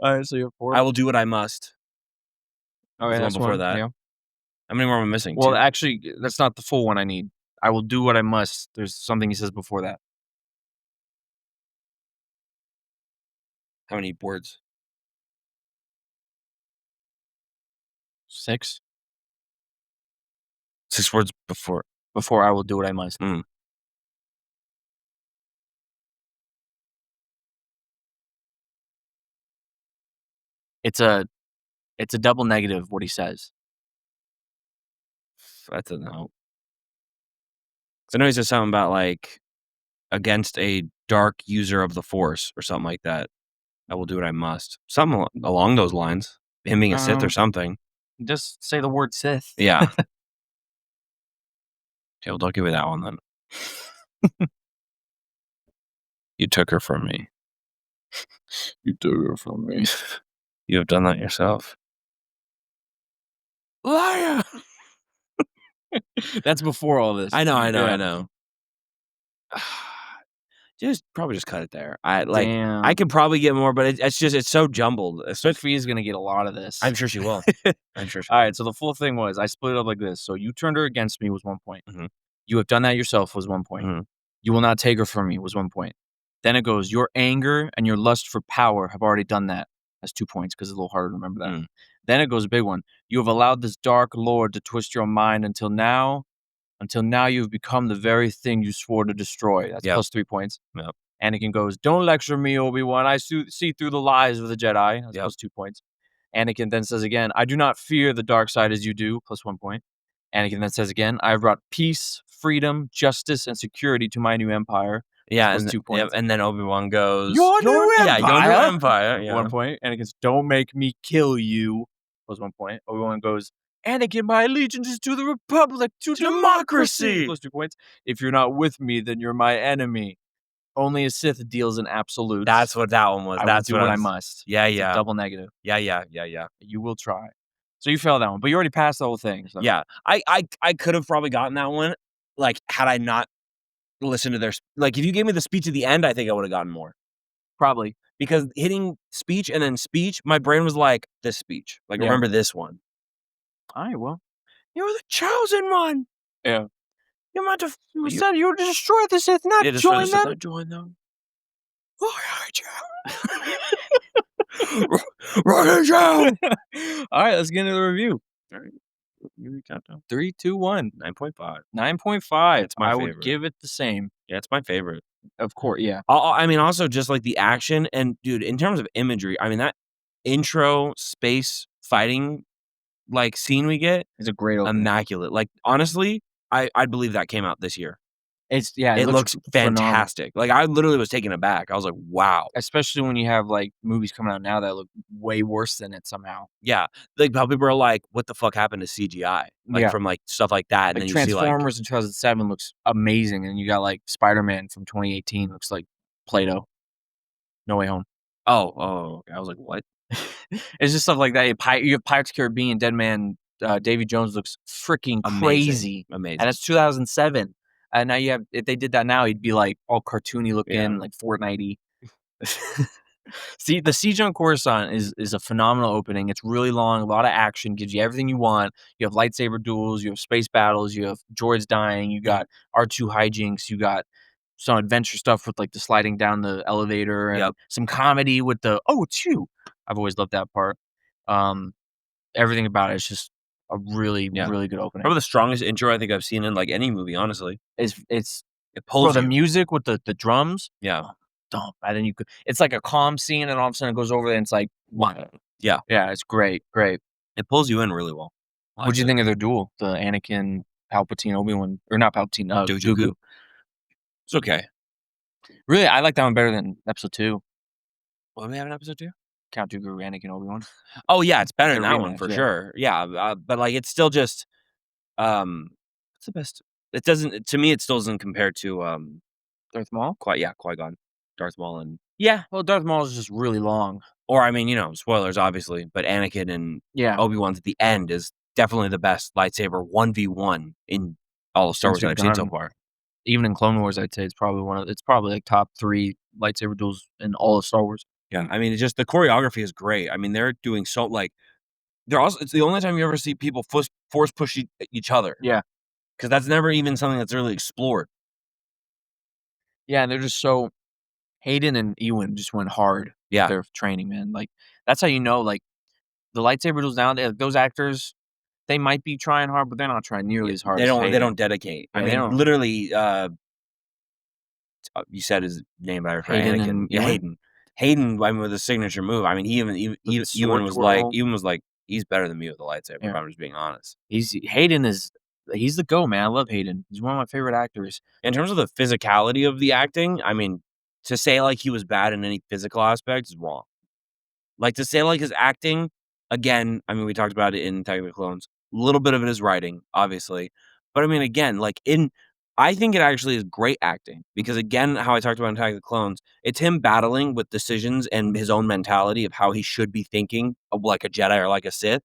right, so you have 4. I will do what I must. Okay, The one that's before one. that. Yeah. How many more am I missing? Well, 2? actually, that's not the full one I need. I will do what I must. There's something he says before that. How many words? 6. 6 words before. Before I will do what I must. It's a double negative what he says. That's a no. I know he says something about, like, against a dark user of the Force or something like that. I will do what I must. Something along those lines. Him being a Sith or something. Just say the word Sith. Yeah. Okay, well, don't give me that one then. You took her from me. You took her from me. You have done that yourself. Liar! That's before all this. I know. Yeah. Probably just cut it there. Damn. I could probably get more, but it's so jumbled. Sophia's gonna get a lot of this. I'm sure she will. All right, so the full thing was I split it up like this. So you turned her against me was 1 point. Mhm. You have done that yourself was 1 point. Mhm. You will not take her from me was 1 point. Then it goes, your anger and your lust for power have already done that. That's 2 points because it's a little harder to remember that. Then it goes a big one. You have allowed this dark lord to twist your mind until now you've become the very thing you swore to destroy. That's plus 3 points. Yep. Anakin goes, don't lecture me, Obi-Wan. I see through the lies of the Jedi. That's plus 2 points. Anakin then says again, I do not fear the dark side as you do, plus 1 point. Anakin then says again, I have brought peace, freedom, justice, and security to my new empire. Yeah, plus and 2 points. and then Obi-Wan goes, Your new empire. Yeah, your new empire. Yeah. 1 point. Anakin says, don't make me kill you. Plus 1 point. Obi-Wan goes, Anakin, my allegiance is to the Republic, to democracy. Plus 2 points. If you're not with me, then you're my enemy. Only a Sith deals in absolutes. That's what that one was. That's what I must. Yeah, It's a double negative. Yeah. You will try. So you failed that one, but you already passed the whole thing. So. Yeah. I could have probably gotten that one, like, had I not listened to their like, if you gave me the speech at the end, I think I would have gotten more. Probably. Because hitting speech and then speech, my brain was like, this speech. Like, remember this one. All right, well. You're the chosen one. Yeah. You're meant to. You said you would destroy the Sith, not join them. Not join them. Right, All right, let's get into the review. All right. You countdown. 3, 2, 1. 9.5. 9.5. It's my favorite. I would give it the same. Yeah, it's my favorite. Of course, yeah. I mean, also just like the action and dude, in terms of imagery, I mean that intro space fighting like scene we get is a great opening. Immaculate. Like honestly, I'd believe that came out this year. It looks fantastic. Like I literally was taken aback. I was like, wow. Especially when you have like movies coming out now that look way worse than it somehow. Yeah. Like how people are like, what the fuck happened to CGI? Like from like stuff like that. And like then Transformers you see, in 2007 looks amazing. And you got like Spider-Man from 2018 looks like Play-Doh. No Way Home. Oh, okay. I was like, what? It's just stuff like that. You have Pirates of the Caribbean, Dead Man, Davy Jones looks freaking crazy. Amazing. And it's 2007. And now you have if they did that now, he'd be like all cartoony Yeah. looking, like Fortnitey. See, the Siege on Coruscant is a phenomenal opening. It's really long, a lot of action, gives you everything you want. You have lightsaber duels, you have space battles, you have droids dying, you got R2 hijinks, you got some adventure stuff with like the sliding down the elevator and Yep. some comedy with the "Oh, it's you." I've always loved that part. Um, Everything about it is just a really, Yeah. really good opening. Probably the strongest intro I think I've seen in, like, any movie, honestly. It's It bro, pulls the you. music with the drums, Yeah. dump, and then you could it's like a calm scene, and all of a sudden it goes over and it's like, what? Yeah. Yeah, it's great, great. It pulls you in really well. I What'd liked you it. think of their duel? The Anakin, Palpatine, Obi-Wan or not Palpatine, Dooku. Dooku. It's okay. Really, I like that one better than episode 2. What, do we have an episode 2? Count Dooku, Anakin, Obi-Wan. Oh, yeah, it's better Their than that one rematch, for yeah. sure. Yeah, but, like, it's still just, what's the best it doesn't to me, it still doesn't compare to, Darth Maul? Qui-Gon, Darth Maul, and Yeah, well, Darth Maul is just really long. or, I mean, spoilers, obviously, but Anakin and Yeah, Obi-Wan's at the end is definitely the best lightsaber 1v1 in all of Star since Wars that we've I've seen so done far. even in Clone Wars, I'd say it's probably, like, top 3 lightsaber duels in all of Star Wars. Yeah, I mean, it's just the choreography is great. I mean, they're doing so like, they're also it's the only time you ever see people force push each other, Yeah. because that's never even something that's really explored. Yeah, and they're just so Hayden and Ewan just went hard with Yeah. their training, man, like, that's how you know, like, the lightsaber duels nowadays, those actors, they might be trying hard, but they're not trying nearly Yeah, as hard as they don't Hayden. dedicate. I Yeah, they mean, don't literally, you said his name, but I forgot Hayden Anakin. and Yeah, Ewan Hayden. Hayden, I mean, with his signature move, I mean, he with the Ewan sword was like twirl. "He's better than me with a lightsaber," if Yeah. I'm just being honest. He's the GOAT, man, I love Hayden. He's one of my favorite actors. In terms of the physicality of the acting, I mean, to say, like, he was bad in any physical aspect is wrong. Like, to say, like, his acting, again, I mean, we talked about it in Attack of the Clones. A little bit of it is writing, obviously. But I mean, again, like, I think it actually is great acting because, again, how I talked about in Attack of the Clones, it's him battling with decisions and his own mentality of how he should be thinking of like a Jedi or like a Sith.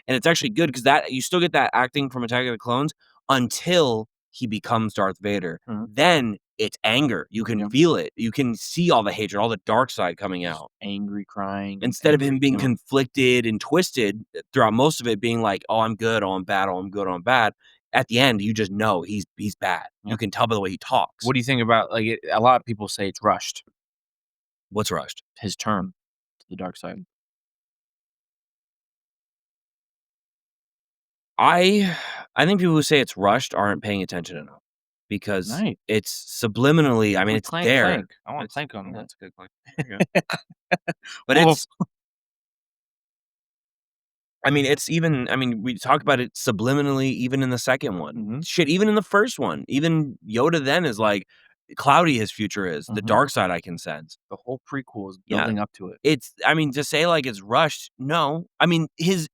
And it's actually good because that you still get that acting from Attack of the Clones until he becomes Darth Vader. Mhm. Then it's anger. You can Yep. feel it. You can see all the hatred, all the dark side coming Just out. angry, crying, and Instead of him angry, being conflicted and twisted throughout most of it being like, "Oh, I'm good. Oh, I'm bad. Oh, I'm good. Oh, I'm bad." At the end, you just know he's bad. You Yeah. can tell by the way he talks. What do you think about, like, a lot of people say it's rushed, What's rushed? his turn to the dark side. I I think people who say it's rushed aren't paying attention enough because Nice. it's subliminally I mean, Ooh, it's clank, there. clank. I want It's clank on that. that's a good point. There you go. But Well, I mean, it's even I mean, we talk about it subliminally even in the second one. mhm, Shit, even in the first one, even Yoda then is like, "Cloudy his future is. The mhm. dark side I can sense." The whole prequel is Yeah. building up to it. It's I mean, to say like it's rushed, no. I mean, his,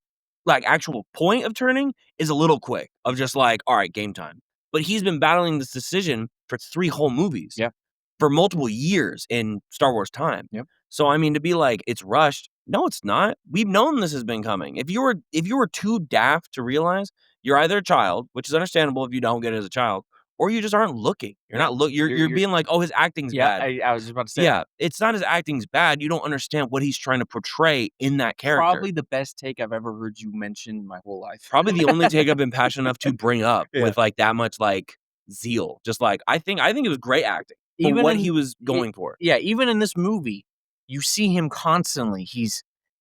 like, actual point of turning is a little quick, of just like, "Alright, game time." But he's been battling this decision for 3 whole movies. Yeah. For multiple years in Star Wars time. Yep. So, I mean, to be like, "It's rushed." No, it's not. We've known this has been coming. If you were too daft to realize, you're either a child, which is understandable if you don't get it as a child, or you just aren't looking. You're Yeah. not you're You're being like, "Oh, his acting's yeah, bad." I was just about to say Yeah, it's not his acting's bad, you don't understand what he's trying to portray in that character. probably the best take I've ever heard you mention in my whole life. Probably the only take I've been passionate enough to bring up Yeah. with, like, that much, like, zeal. Just like, I think it was great acting for Even what he in was I going for. Yeah, even in this movie, you see him constantly.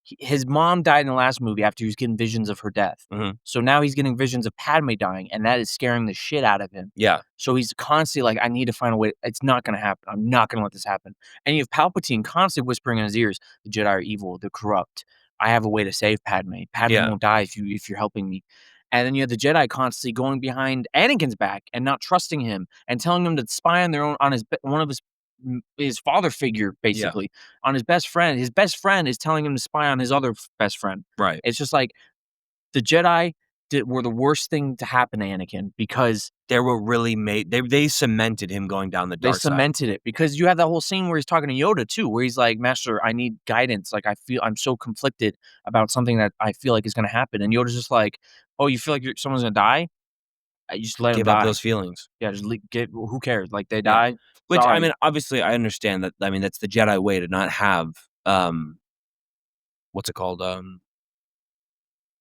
His mom died in the last movie after he was getting visions of her death. Mhm. So now he's getting visions of Padme dying, and that is scaring the shit out of him. Yeah. So he's constantly like, "I need to find a way. It's not gonna happen. I'm not gonna let this happen." And you have Palpatine constantly whispering in his ears, "The Jedi are evil. They're corrupt. I have a way to save Padme. Padme Yeah. won't die if you're helping me." And then you have the Jedi constantly going behind Anakin's back and not trusting him and telling him to spy on their own on one of his father figure, Yeah. basically, on his best friend. His best friend is telling him to spy on his other best friend. Right. It's just like the Jedi were the worst thing to happen to Anakin because They were really they cemented him going down the they dark side. cemented it. Because you have that whole scene where he's talking to Yoda too, where he's like, "Master, I need guidance. Like, I'm so conflicted about something that I feel like is going to happen." And Yoda's just like, "Oh, you feel like someone's going to die?" You just let them give up die. those feelings. Yeah, just get who cares? Like, they Yeah. die, Which, I sorry. mean, obviously, I understand that. I mean, that's the Jedi way to not have, what's it called?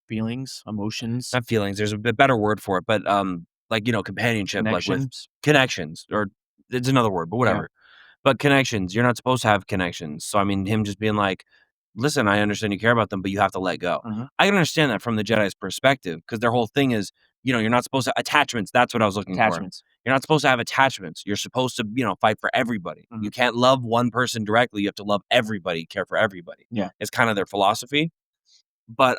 Feelings, emotions, Not feelings. There's a better word for it, but like companionship, like with connections. connections, or it's another word, but Yeah. whatever. But connections, you're not supposed to have connections. So I mean, him just being like, "Listen, I understand you care about them, but you have to let go." Mhm. I can understand that from the Jedi's perspective because their whole thing is, you're not supposed to attachments. That's what I was looking for. Attachments. You're not supposed to have attachments. You're supposed to, fight for everybody. Mhm. You can't love one person directly. You have to love everybody, care for everybody. Yeah. It's kind of their philosophy. But,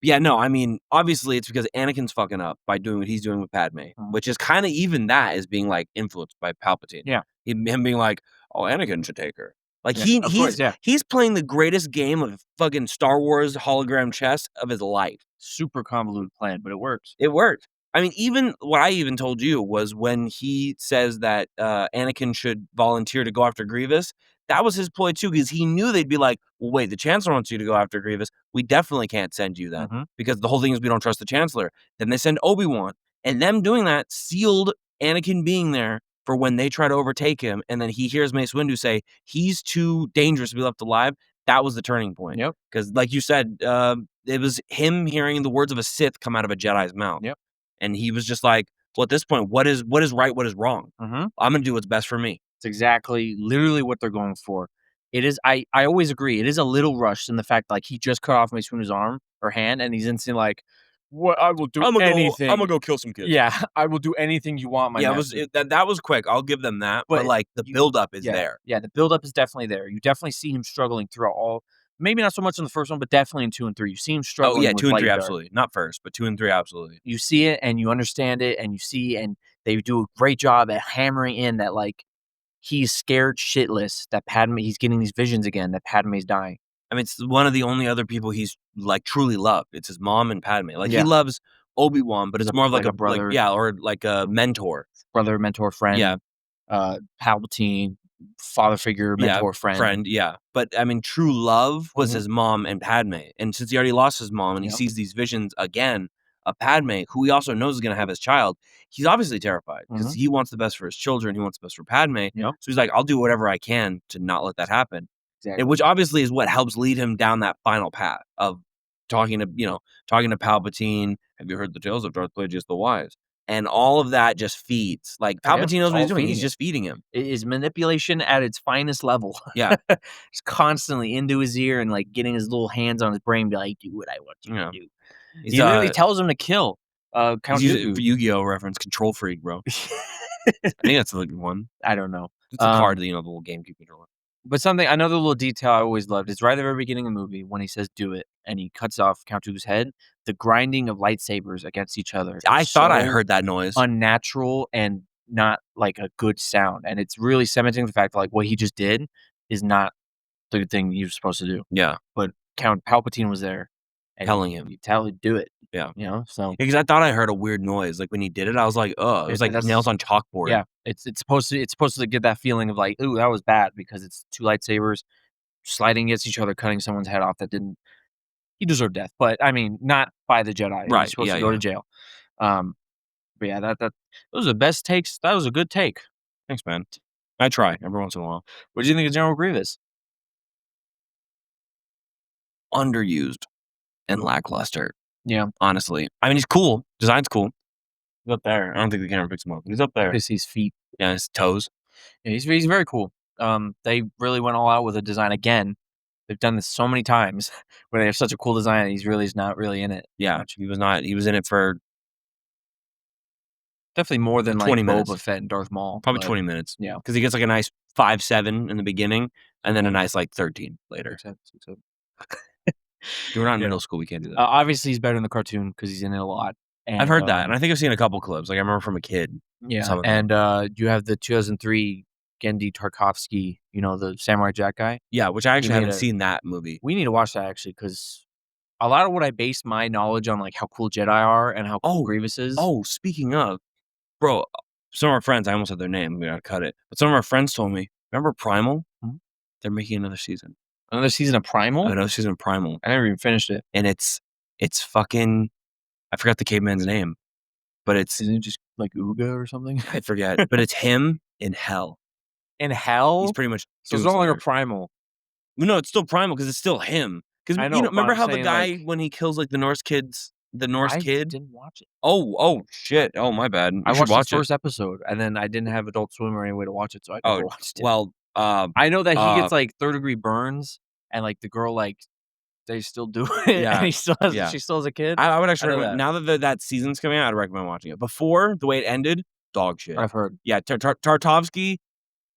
yeah, no, I mean, obviously, it's because Anakin's fucking up by doing what he's doing with Padme, Mhm. which is kinda even that is being, like, influenced by Palpatine. Yeah. Him being like, "Oh, Anakin should take her." Like, Yeah. Of course, yeah. he's playing the greatest game of fucking Star Wars hologram chess of his life. Super convoluted plan, but it works. It worked. I mean, even what I even told you was when he says that, Anakin should volunteer to go after Grievous, that was his ploy too, because he knew they'd be like, "Well, wait, the Chancellor wants you to go after Grievous. We definitely can't send you then, Mhm. because the whole thing is we don't trust the Chancellor." Then they send Obi-Wan, and them doing that sealed Anakin being there for when they try to overtake him, and then he hears Mace Windu say, "He's too dangerous to be left alive." That was the turning point. Yep. Because, like you said, it was him hearing the words of a Sith come out of a Jedi's mouth. Yep. And he was just like, "Well, at this point, what is right, what is wrong? Mhm. I'm gonna do what's best for me." It's exactly literally what they're going for. It is I always agree, it is a little rushed in the fact, like, he just cut off Mace Windu's arm or hand, and he's instantly like, "What I will do Imma anything." go kill some kids. Yeah, "I will do anything you want, my Yeah, master." that was quick, I'll give them that, but, But like, the you buildup is yeah, there. yeah, the buildup is definitely there. You definitely see him struggling throughout all maybe not so much in the first one, but definitely in 2 and 3. You see him Oh, yeah, struggling with 2 and light 3, and dark. absolutely. Not first, but 2 and 3, absolutely. You see it, and you understand it, and you see and they do a great job at hammering in that, like, he's scared shitless that he's getting these visions again that Padme's dying. I mean, it's one of the only other people he's, like, truly loved. It's his mom and Padme. Like, he Yeah, loves Obi-Wan, but as it's a more of like like a a brother, yeah, or like a mentor. brother, mentor, friend, Yeah. Palpatine, father figure, Yeah, mentor, friend. friend, yeah. But, I mean, true love was Mhm. his mom and Padme, and since he already lost his mom and he Yep. sees these visions again of Padme, who he also knows is gonna have his child, he's obviously terrified because Mhm. he wants the best for his children, he wants the best for Padme, Yep. so he's like, "I'll do whatever I can to not let that happen." And Exactly. which obviously is what helps lead him down that final path of talking to, talking to Palpatine, "Have you heard the tales of Darth Plagueis the Wise?" And all of that just feeds. Like, Oh, yeah, Palpatine knows it's what he's all doing, he's feeding it. just feeding him. It is manipulation at its finest level. Yeah, Just constantly into his ear and, like, getting his little hands on his brain, be like, "Do what I want you you to know. do." He's, He literally tells him to kill, he's Count using it Dooku. for Yu-Gi-Oh! Reference, Control Freak, bro. I think that's the good one. I don't know. It's a card, the little GameCube controller. But something another little detail I always loved is right at the very beginning of the movie when he says, "Do it," and he cuts off Count Dooku's head, the grinding of lightsabers against each other is I thought I so heard that noise. unnatural and not, like, a good sound, and it's really cementing the fact that, like, what he just did is not the thing you're supposed to do. Yeah, But Count Palpatine was there, and telling him. you tell him, "Do it," Yeah. so Because I thought I heard a weird noise, like, when he did it, I was like, "Ugh," it was like nails that's on chalkboard. yeah, it's supposed to get that feeling of, like, "Ooh, that was bad," because it's 2 lightsabers sliding against each other, cutting someone's head off that didn't he deserved death, but, I mean, not by the Jedi, he's Right, supposed yeah, to go to yeah. jail. Um, but yeah, those are the best takes that was a good take. Thanks, man. I try every once in a while. What do you think of General Grievous? Underused and lackluster, Yeah, honestly. I mean, he's cool. Design's cool. He's up there. I don't think the camera picks him up, but he's up there. his feet. Yeah, his toes. Yeah, he's very cool. They really went all out with a design again. They've done this so many times where they have such a cool design, and he's really is not really in it Yeah, much. he was in it for Definitely more than, like, 20 Boba minutes. Fett and Darth Maul, Probably but 20 minutes. yeah. Because he gets, like, a nice 5-7 in the beginning, and then a Yeah. nice, like, 13 later. 6'7". We're not in Yeah. middle school, we can't do that. Obviously, he's better in the cartoon because he's in it a lot, I've and, heard that, and I think I've seen a couple clips, like, I remember from a kid, yeah, some of them. and, you have the 2003 Genndy Tartakovsky, the Samurai Jack guy. Yeah, which I He actually made haven't a seen that movie. we need to watch that actually because a lot of what I base my knowledge on, like, how cool Jedi are and how cool Oh, Grievous is. oh, speaking of, bro, some of our friends, I almost said their name, we gotta cut it, but some of our friends told me, "Remember Primal? Mhm. They're making another season." Another season of Primal? Another season of Primal, I never even finished it. and it's fucking I forgot the caveman's name. but it's Isn't it just like Ooga or something? I forget, but it's him in hell. In He's hell? pretty much So it's no longer Doomslayer. primal. No, it's still primal because it's still him. Because I you know, know, but remember I'm how the saying, guy like, when he kills like the Norse I kid? didn't watch it. Oh shit! Oh my bad. I You should watched the watch it. first episode, and then I didn't have Adult Swim or any way to watch it, so I Oh never watched it. well, I know that he gets, like, third-degree burns, and, like, the girl, like, they still do it, and yeah, he still has yeah. she still has a kid. I would I actually know recommend that. now that that season's coming out. I'd recommend watching it. Before the way it ended, dog shit. I've heard. Yeah, Tartovsky,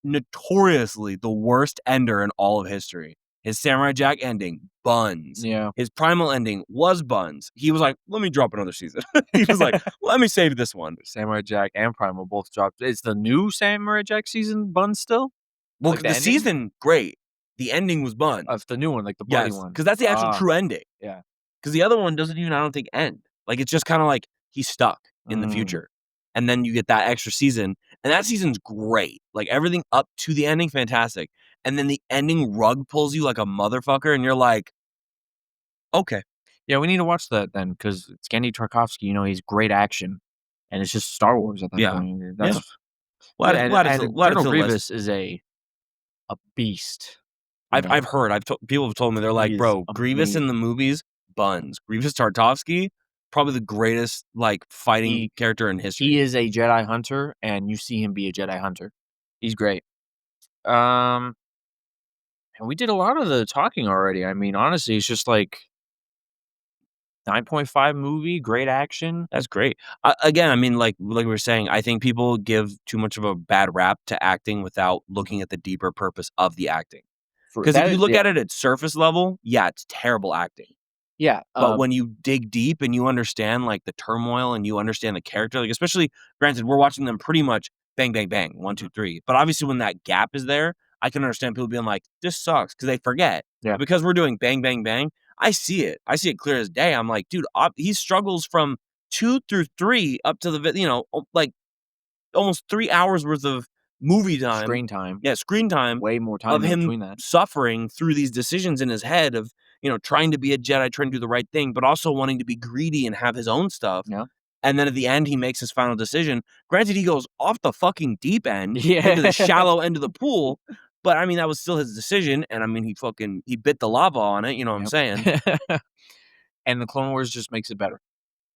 notoriously the worst ender in all of history. His Samurai Jack ending, buns. Yeah. His Primal ending was buns. He was like, "Let me drop another season." He was like, "Let me save this one." Samurai Jack and Primal both dropped. Is the new Samurai Jack season bun still? Well, Like, the the ending? season, great. The ending was buns. Of the new one, like, the bloody Yes, one. because that's the actual Ah, true ending. yeah. Because the other one doesn't even, I don't think, end. Like, it's just kinda like he's stuck in the Mm. future, and then you get that extra season, and that season's great. Like, everything up to the ending, fantastic, and then the ending rug pulls you like a motherfucker, and you're like, "Okay." Yeah, we need to watch that then, because it's Genndy Tarkovsky, he's great action, and it's just Star Wars at that Yeah. point. Yeah. That's and We'll add it General to the list. Grievous is a beast, I've heard, people have told me, they're He like, is "Bro, Grievous in the amazing. movies, buns. Grievous Tartovsky, probably the greatest, like, fighting He character in he history." is a Jedi hunter, and you see him be a Jedi hunter. He's great. Um, and we did a lot of the talking already. I mean, honestly, it's just like 9.5 movie, great action. That's great. Again, I mean, like we were saying, I think people give too much of a bad rap to acting without looking at the deeper purpose of the acting. For Because if that you is look yeah, at it at surface level, yeah, it's terrible acting. yeah, But when you dig deep and you understand, like, the turmoil and you understand the character, like, especially granted, we're watching them pretty much bang, bang, bang, 1, 2, 3. But obviously, when that gap is there, I can understand people being like, "This sucks," because they forget. yeah, But because we're doing bang, bang, bang, I see it. I see it clear as day. I'm like, "Dude, he struggles from 2 through 3 up to like, almost 3 hours worth of movie time, screen time, yeah, screen time way more of time in him between that. suffering through these decisions in his head of, trying to be a Jedi, trying to do the right thing, but also wanting to be greedy and have his own stuff. Yeah. And then at the end, he makes his final decision. Granted, he goes off the fucking deep end into the Yeah. shallow end of the pool, but I mean, that was still his decision. And I mean, he bit the lava on it. You know what I'm saying? Yep. And the Clone Wars just makes it better.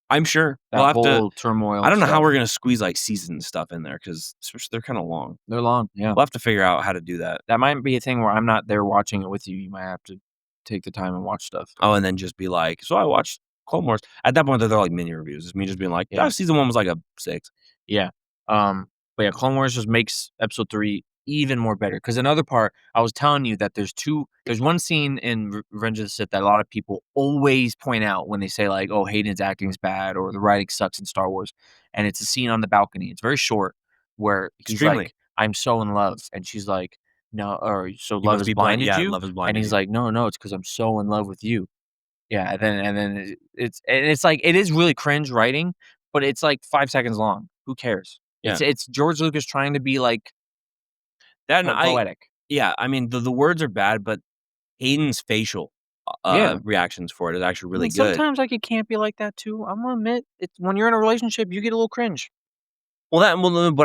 I'm sure we'll That have to. whole I turmoil don't know how stuff. we're gonna squeeze like season stuff in there because they're kind of long. They're long, yeah. We'll have to figure out how to do that. That might be a thing where I'm not there watching it with you. You might have to take the time and watch stuff. Oh, and then just be like, "So I watched Clone Wars." At that point, they're like mini reviews. It's me just being like, "Yeah, Yeah. season 1 was like a 6." Yeah. But yeah, Clone Wars just makes episode 3 even more better. Because another part, I was telling you that there's one scene in Revenge of the Sith that a lot of people always point out when they say like, "Oh, Hayden's acting is bad," or "The writing sucks in Star Wars," and it's a scene on the balcony. It's very short, where he's Extremely. like, "I'm so in love," and she's like, "No," or "So You love must has be blind. blinded Yeah, you," love has and blinded he's you. like, "No, no, it's because 'cause I'm so in love with you." Yeah, and then it's like it is really cringe writing, but it's like 5 seconds long. Who cares? Yeah. It's George Lucas trying to be like That and poetic. yeah, I mean, the words are bad, but Hayden's facial, Yeah. reactions for it is actually I really mean, good. sometimes like it can't be like that too. I'm gonna admit, it's when you're in a relationship, you get a little cringe. What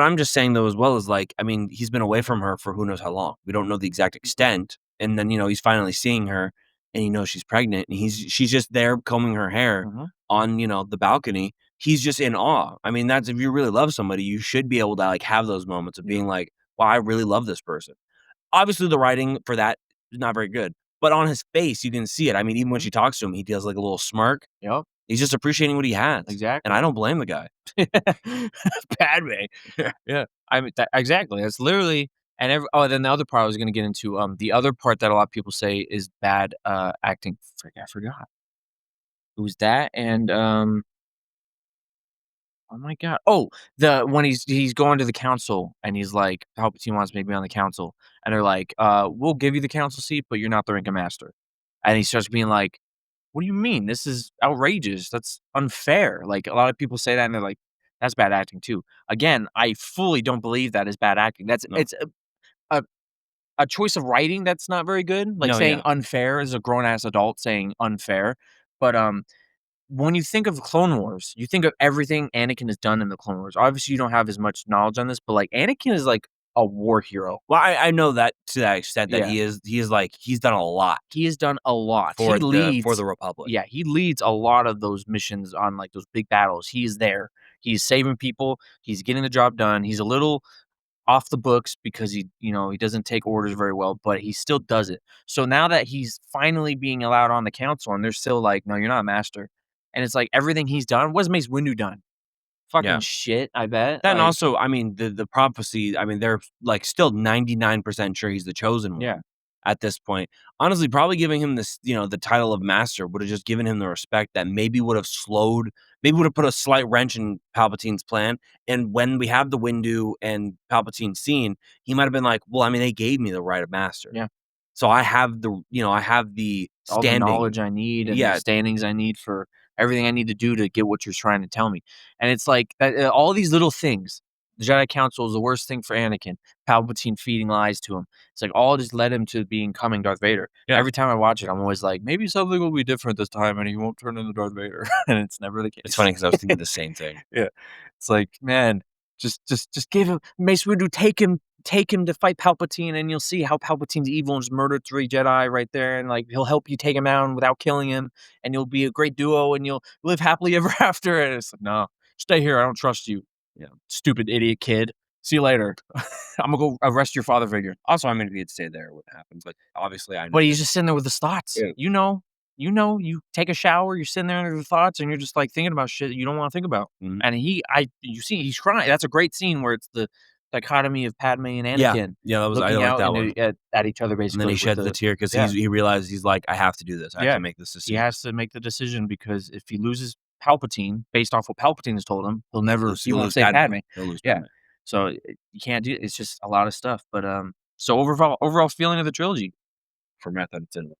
I'm just saying though as well is like, I mean, he's been away from her for who knows how long. We don't know the exact extent, and then, he's finally seeing her, and he knows she's pregnant, and she's just there combing her hair Mhm. on, the balcony. He's just in awe. I mean, that's if you really love somebody, you should be able to, like, have those moments of Yeah. being like, "Wow, I really love this person." Obviously, the writing for that is not very good, but on his face, you can see it. I mean, even when Mhm. she talks to him, he does, like, a little smirk. Yep. He's just appreciating what he has, and I Exactly. don't blame the guy. Padme. Yeah. I mean, exactly. That's literally then the other part I was gonna get into, the other part that a lot of people say is bad, acting. I forgot. It was that and, oh my god. Oh, the when he's going to the council and he's like, "Palpatine wants me to be on the council," and they're like, we'll give you the council seat, but you're not the rank of master." And he starts being like, "What do you mean? This is outrageous. That's unfair." Like, a lot of people say that, and they're like, "That's bad acting too." Again, I fully don't believe that is bad acting. No. It's a a choice of writing that's not very good, like No, saying yeah. unfair as a grown ass adult saying unfair, but, when you think of Clone Wars, you think of everything Anakin has done in the Clone Wars. Obviously, you don't have as much knowledge on this, but like Anakin is like a war hero. Well, I know that to that extent that Yeah. he is like he's done a lot He has done a lot. for He leads the Republic. Yeah, he leads a lot of those missions on like those big battles. He's there. He's saving people. He's getting the job done. He's a little off the books because he doesn't take orders very well, but he still does it. So now that he's finally being allowed on the council and they're still like, "No, you're not a master." And it's like everything he's done, what's Mace Windu done? Fucking Yeah. shit, I bet. Then Like, also, I mean, the prophecy, I mean, they're, like, still 99% sure he's the chosen one yeah, at this point. Honestly, probably giving him this, the title of master would've just given him the respect that maybe would've put a slight wrench in Palpatine's plan, and when we have the Windu and Palpatine scene, he might have been like, "Well, I mean, they gave me the right of master. yeah. So I have the All the standing." knowledge I need and the Yeah, standings I need for everything I need to do to get what you're trying to tell me. And it's like that, all these little things. The Jedi Council is the worst thing for Anakin. Palpatine feeding lies to him. It's like all just led him to becoming Darth Vader. yeah. Every time I watch it, I'm always like, maybe something will be different this time, and he won't turn into Darth Vader. And it's never the It's case. funny because I was thinking the same thing. Yeah. It's like, man, just give him Mace Windu, take him to fight Palpatine, and you'll see how Palpatine's evil and just murdered 3 Jedi right there, and like he'll help you take him out without killing him, and you'll be a great duo, and you'll live happily ever after. And it's like, no, stay here. I don't trust you. Yeah, stupid idiot kid. See you later. I'm gonna go arrest your father figure. Also, I mean, if he'd stayed there, it wouldn't happen, but obviously I know But he's that. just sitting there with his thoughts. Yeah. You take a shower, you're sitting there under your thoughts, and you're just like thinking about shit that you don't want to think about. Mhm. And you see, he's crying. That's a great scene where it's the dichotomy of Padme and Yeah. Anakin Yeah, that was I looking like out that one. at each other And then basically he with sheds the tear because yeah, he realizes he's like, "I have to do this. I have yeah. to make this He decision." has to make the decision because if he loses Palpatine based off what Palpatine has told him, he He'll won't lose save Padme. Padme. He'll lose Yeah. Padme. So you can't do it. It's just a lot of stuff. But so overall feeling of the trilogy. For method, it's in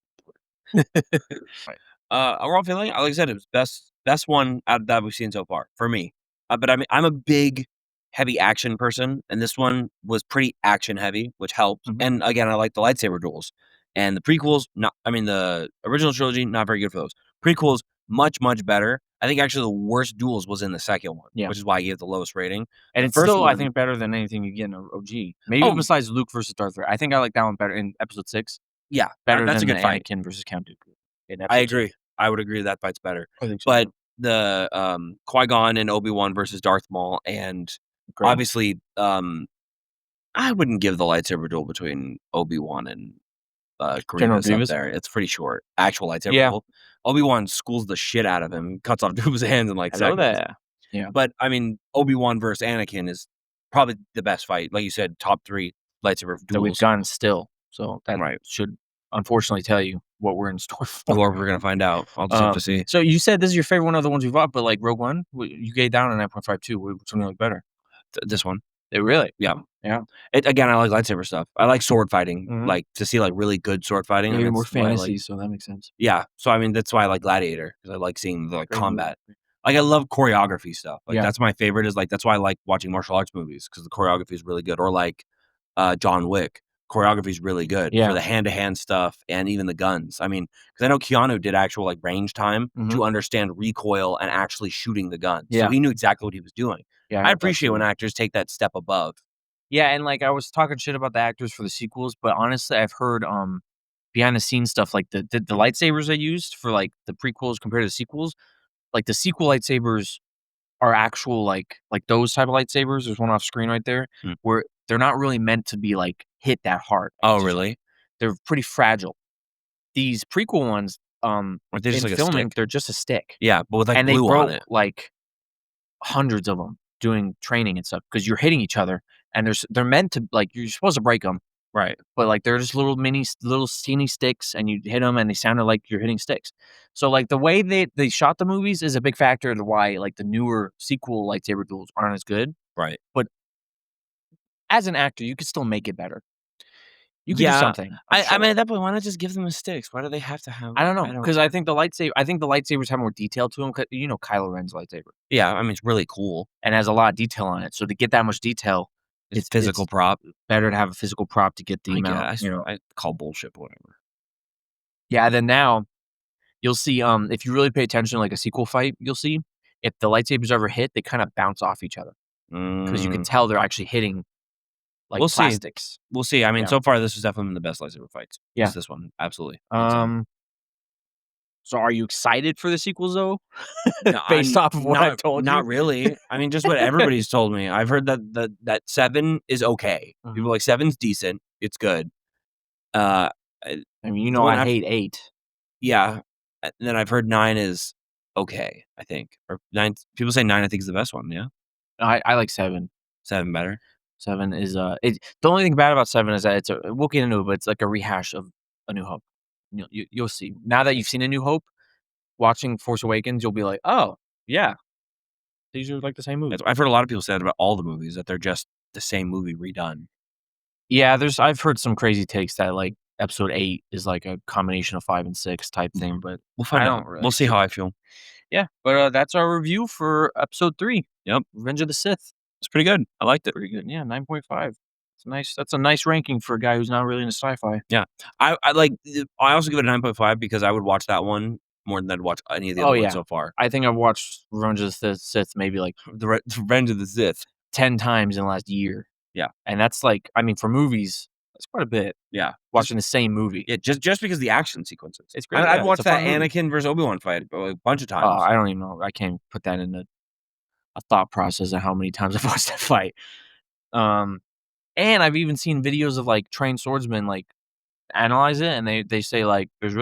Right. overall feeling, like I said, it was best one out that we've seen so far for me. But I mean, I'm a big, heavy action person, and this one was pretty action heavy, which helped. Mhm. And again, I like the lightsaber duels. And the prequels, not I mean, the original trilogy, not very good for those. Prequels, much better. I think actually the worst duels was in the second one, Yeah. which is why I gave it the lowest rating. And The it's first still, I one, think, better than anything you get in OG. Maybe oh besides Luke versus Darth Vader. I think I like that one better in Episode 6, yeah, better that's a than the good fight. Anakin versus Count Dooku in I Episode 2. agree. I would agree that fight's better. I think so But too. the, Qui-Gon and Obi-Wan versus Darth Maul, and Great. obviously, I wouldn't give the lightsaber duel between Obi-Wan and, General Grievous up Grievous? there. It's pretty short. Actual lightsaber Yeah. duel. Obi-Wan schools the shit out of him, cuts off 2 of his hands in, like, Hello seconds. there. Yeah. But, I mean, Obi-Wan versus Anakin is probably the best fight. Like you said, top 3 lightsaber That we've duels. gotten still. So that Right. should unfortunately tell you what we're in store for. Or we're gonna find out. I'll just have to see. So you said this is your favorite one of the ones we've bought, but like Rogue One, you gave down a 9.5 too. Which one you like better? This one. Really? Yeah. Yeah. Again, I like lightsaber stuff. I like sword fighting, Mhm. like, to see, like, really good sword fighting, Yeah, and you're more that's why I like fantasy, so that makes sense. yeah, so, I mean, that's why I like Gladiator because I like seeing the, like, Great movie. combat. Like, I love choreography stuff, like, Yeah. that's my favorite is, like that's why I like watching martial arts movies because the choreography is really good, or, like, John Wick. Choreography is really good Yeah. for the hand-to-hand stuff and even the guns. I mean, because I know Keanu did actual, like, range time Mhm. to understand recoil and actually shooting the gun, so Yeah. he knew exactly what he was doing. Yeah, I heard that appreciate when too. actors take that step above. Yeah, and like I was talking shit about the actors for the sequels, but honestly, I've heard behind the scenes stuff like the lightsabers they used for like the prequels compared to the sequels. Like the sequel lightsabers are actual like those type of lightsabers. There's one off screen right there Mm. where they're not really meant to be like hit that hard. Oh, It's just, really? they're pretty fragile. These prequel ones, Aren't they just in like a filming, stick? they're just a stick, Yeah, but with, like, and they glue on broke it. like hundreds of them doing training and stuff because you're hitting each other, and they're meant to like you're supposed to break them, Right. but like they're just little teeny sticks, and you hit them, and they sounded like you're hitting sticks. So like the way they shot the movies is a big factor to why like the newer sequel lightsaber duels aren't as good. Right. But as an actor, you could still make it better. You could do Yeah. something, I'm I sure. mean, at that point, why not just give them the sticks? Why do they have to have I don't know I don't because I think the lightsabers have more detail to them. You know Kylo Ren's lightsaber yeah, I mean, it's really cool. and has a lot of detail on it. So to get that much detail, It's physical prop. better to have a physical prop to get the I amount. guess. I call bullshit, but whatever. Yeah. Then now You'll see, if you really pay attention, like a sequel fight, you'll see if the lightsabers ever hit, they kind of bounce off each other because you can Mm, tell they're actually hitting like we'll see. plastics. We'll see. I mean, Yeah. so far this was definitely the best lightsaber fights. Yeah. Was this one? Absolutely. I'd say. Um, so are you excited for the sequels though? No, Based I'm off of what I've told you? not really. I mean, just what everybody's told me. I've heard that 7 is okay. People Mhm. are like 7's decent. It's good. Uh, I mean, the one I I've hate 8. yeah. And then I've heard 9 is okay, I think. Or 9 people say 9 I think is the best one, yeah? I like 7. 7 better. 7 is, the only thing bad about 7 is that we'll get into it, but it's like a rehash of A New Hope. You'll see. Now that you've seen A New Hope, watching Force Awakens, you'll be like, "Oh, yeah, these are like the same movie." I've heard a lot of people say that about all the movies, that they're just the same movie redone. Yeah, I've heard some crazy takes that, like, Episode 8 is like a combination of 5 and 6 type thing, but We'll I find out. don't really We'll see see how it. I feel. Yeah, but, that's our review for Episode 3. Yep. Revenge of the Sith. It's pretty good. I liked it. Pretty good, yeah, 9.5. That's a nice ranking for a guy who's not really into sci-fi. Yeah. I like I also give it a 9.5 because I would watch that one more than I'd watch any of the Oh, other ones yeah. so far. I think I've watched Revenge of the Sith maybe, like, Revenge of the Sith. 10 times in the last year. Yeah. And that's, like I mean, for movies, that's quite a bit, Yeah. watching the same movie. Yeah, just because the action sequences. It's great, I'd yeah, it's watch a that fun movie. Anakin versus Obi-Wan fight a bunch of Oh, times. I don't even know. I can't put that in a thought process of how many times I've watched that fight. Um, and I've even seen videos of, like, trained swordsmen, like, analyze it, and they say, like, there's